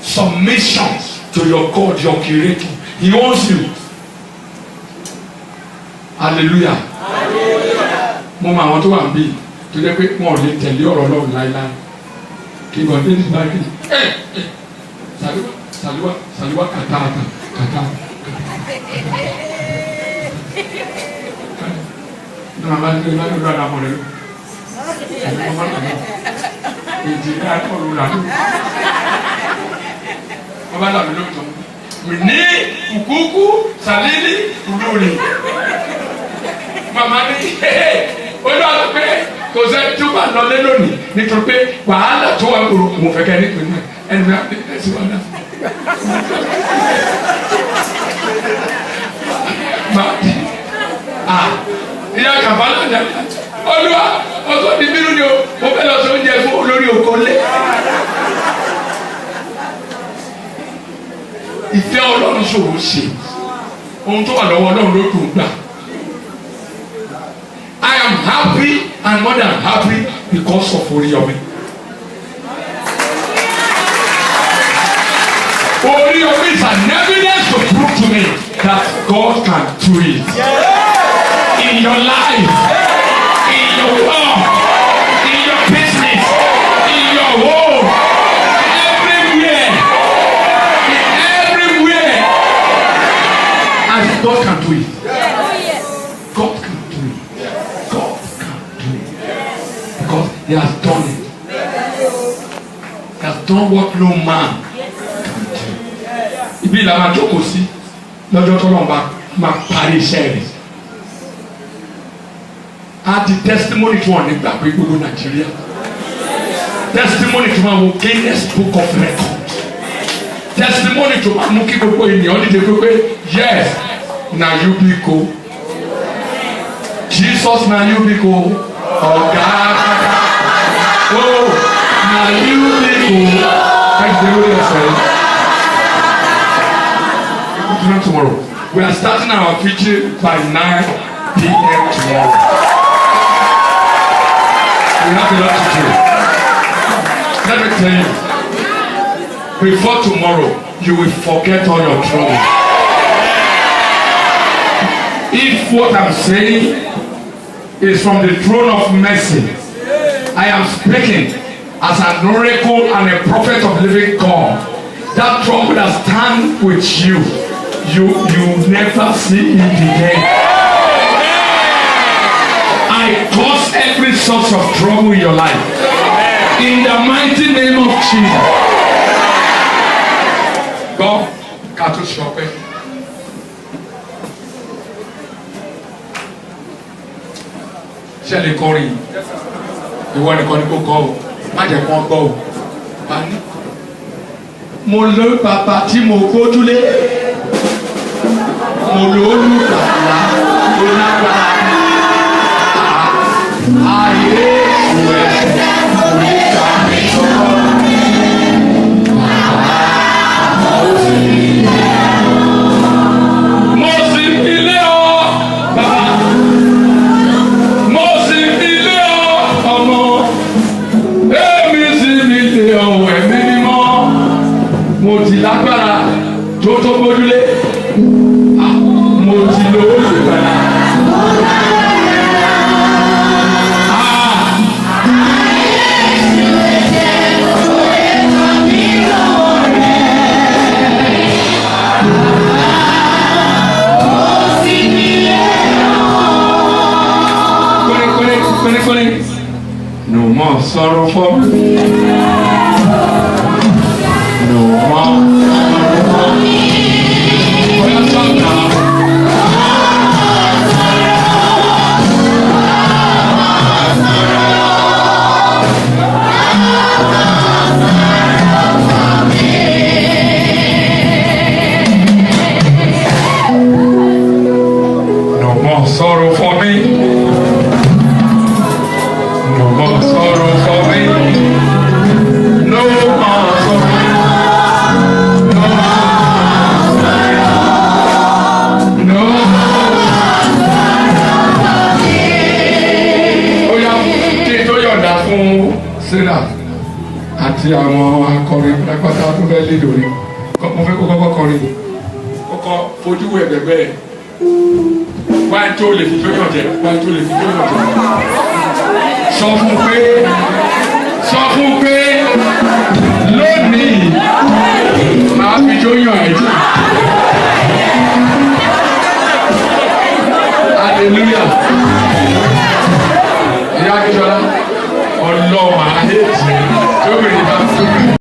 submission to your God, your Creator. He owns you. Hallelujah. Mo mọ àwọn tó wà níbí tó jẹ́ pé wọn ò lè tẹ̀lé ọ̀rọ̀ Ọlọ́run láéláé kí n bọ̀ dé ní báyìí sàlíwá kàtà ní màmá ní ìlú àdúgbò àdàmọ̀ rẹ̀ ẹ̀mí ọmọ náà èjì ní àtọ̀rù rà ní wọ́n bá dàbí lóòótọ́ mi ní kùkúkú sàlílì olórí màmá ní olóòótọ́ pé kò sẹ́ tó bá lọ lé lónìí nítorí pé wàhálà tó wà kúrò mo fẹ́ kẹ́ nípìn náà ẹni bí wọ́n á ti wọ́n náà. Ìyá kàfálà ní Olúwa ọkọ mi bínú ni o mo fẹ́ lọ sí oúnjẹ fún olórí oko lé. Ìfẹ́ Ọlọ́run ṣòro ṣe ohun tó wà lọ́wọ́ Ọlọ́run ló dùn gbà. I am happy and more than happy because of Oriyomi. Oriyomi is an evidence to prove to me that God can do it. In your life, in your work, in your business, in your home, everywhere, and God can do it. God can do it. God can do it because He has done it. He has done what no man can do. Ibi ìlànà àjọkò sí lọ́jọ́ tó lọ́nba máa parí iṣẹ́ rẹ̀. A di testimony tí wọ́n ní gbàgbé gbogbo Nàìjíríà. Testimony tí wọ́n wọ Guinness Book of Records. Testimony tí wọ́n mú kí gbogbo ènìyàn dìde pé yes na you be go. Jesus na you be go. Ọ̀gá Oh, now you people. Thank you very much. Tomorrow. We are starting our preaching by 9 p.m. tomorrow. We have a lot to do. Let me tell you, before tomorrow, you will forget all your trouble. If what I'm saying is from the throne of mercy, I am speaking as an oracle and a prophet of living God. That trouble that stands with you, you never see it again. I cause every source of trouble in your life. In the mighty name of Jesus. God, cattle shopping. Ṣé lè kọrin? Ìwọ nìkan ni kò kọ o. Má jẹ́ kó gbọ́ o. Bani. Mo lọ bàbá tí mo gbójúlé. Mo lọ olùgbàlà tó lágbára. Ayé ìwé ìta mi sọ̀rọ̀. Mo sì fi lé ọ bàbá. Mo sì fi lé ọ ọmọ. Èmi sì fi lé ọ ẹ̀mí mímọ́. Mo ti lágbára tó tó gbójúlé. Mo ti lo olùgbàlà. No more sorrow for me. No more sorrow for me. No more sorrow for me. No more sorrow for me. No more sorrow. No more sorrow. No more. Ó yá kí tó yọ̀ǹda fún Sarah àti àwọn akọrin pátápátá tó fẹ́ lé lórí. Mo fẹ́ kó kọ́kọ́ kọrin. Kọ́kọ́ fojú wo ẹ̀gbẹ̀gbẹ̀ rẹ̀. Wáyé tó lè fi tó yọ̀ǹjẹ̀. Wáyé tó lè fi tó yọ̀ǹjẹ̀. Sọ fún pé lónìí màá fi jó yàn ẹ́ jù. Hallelujah. Ìyá Akínsọ́lá ọlọ́wà ayé tì í tó bèrè bá tó bèrè.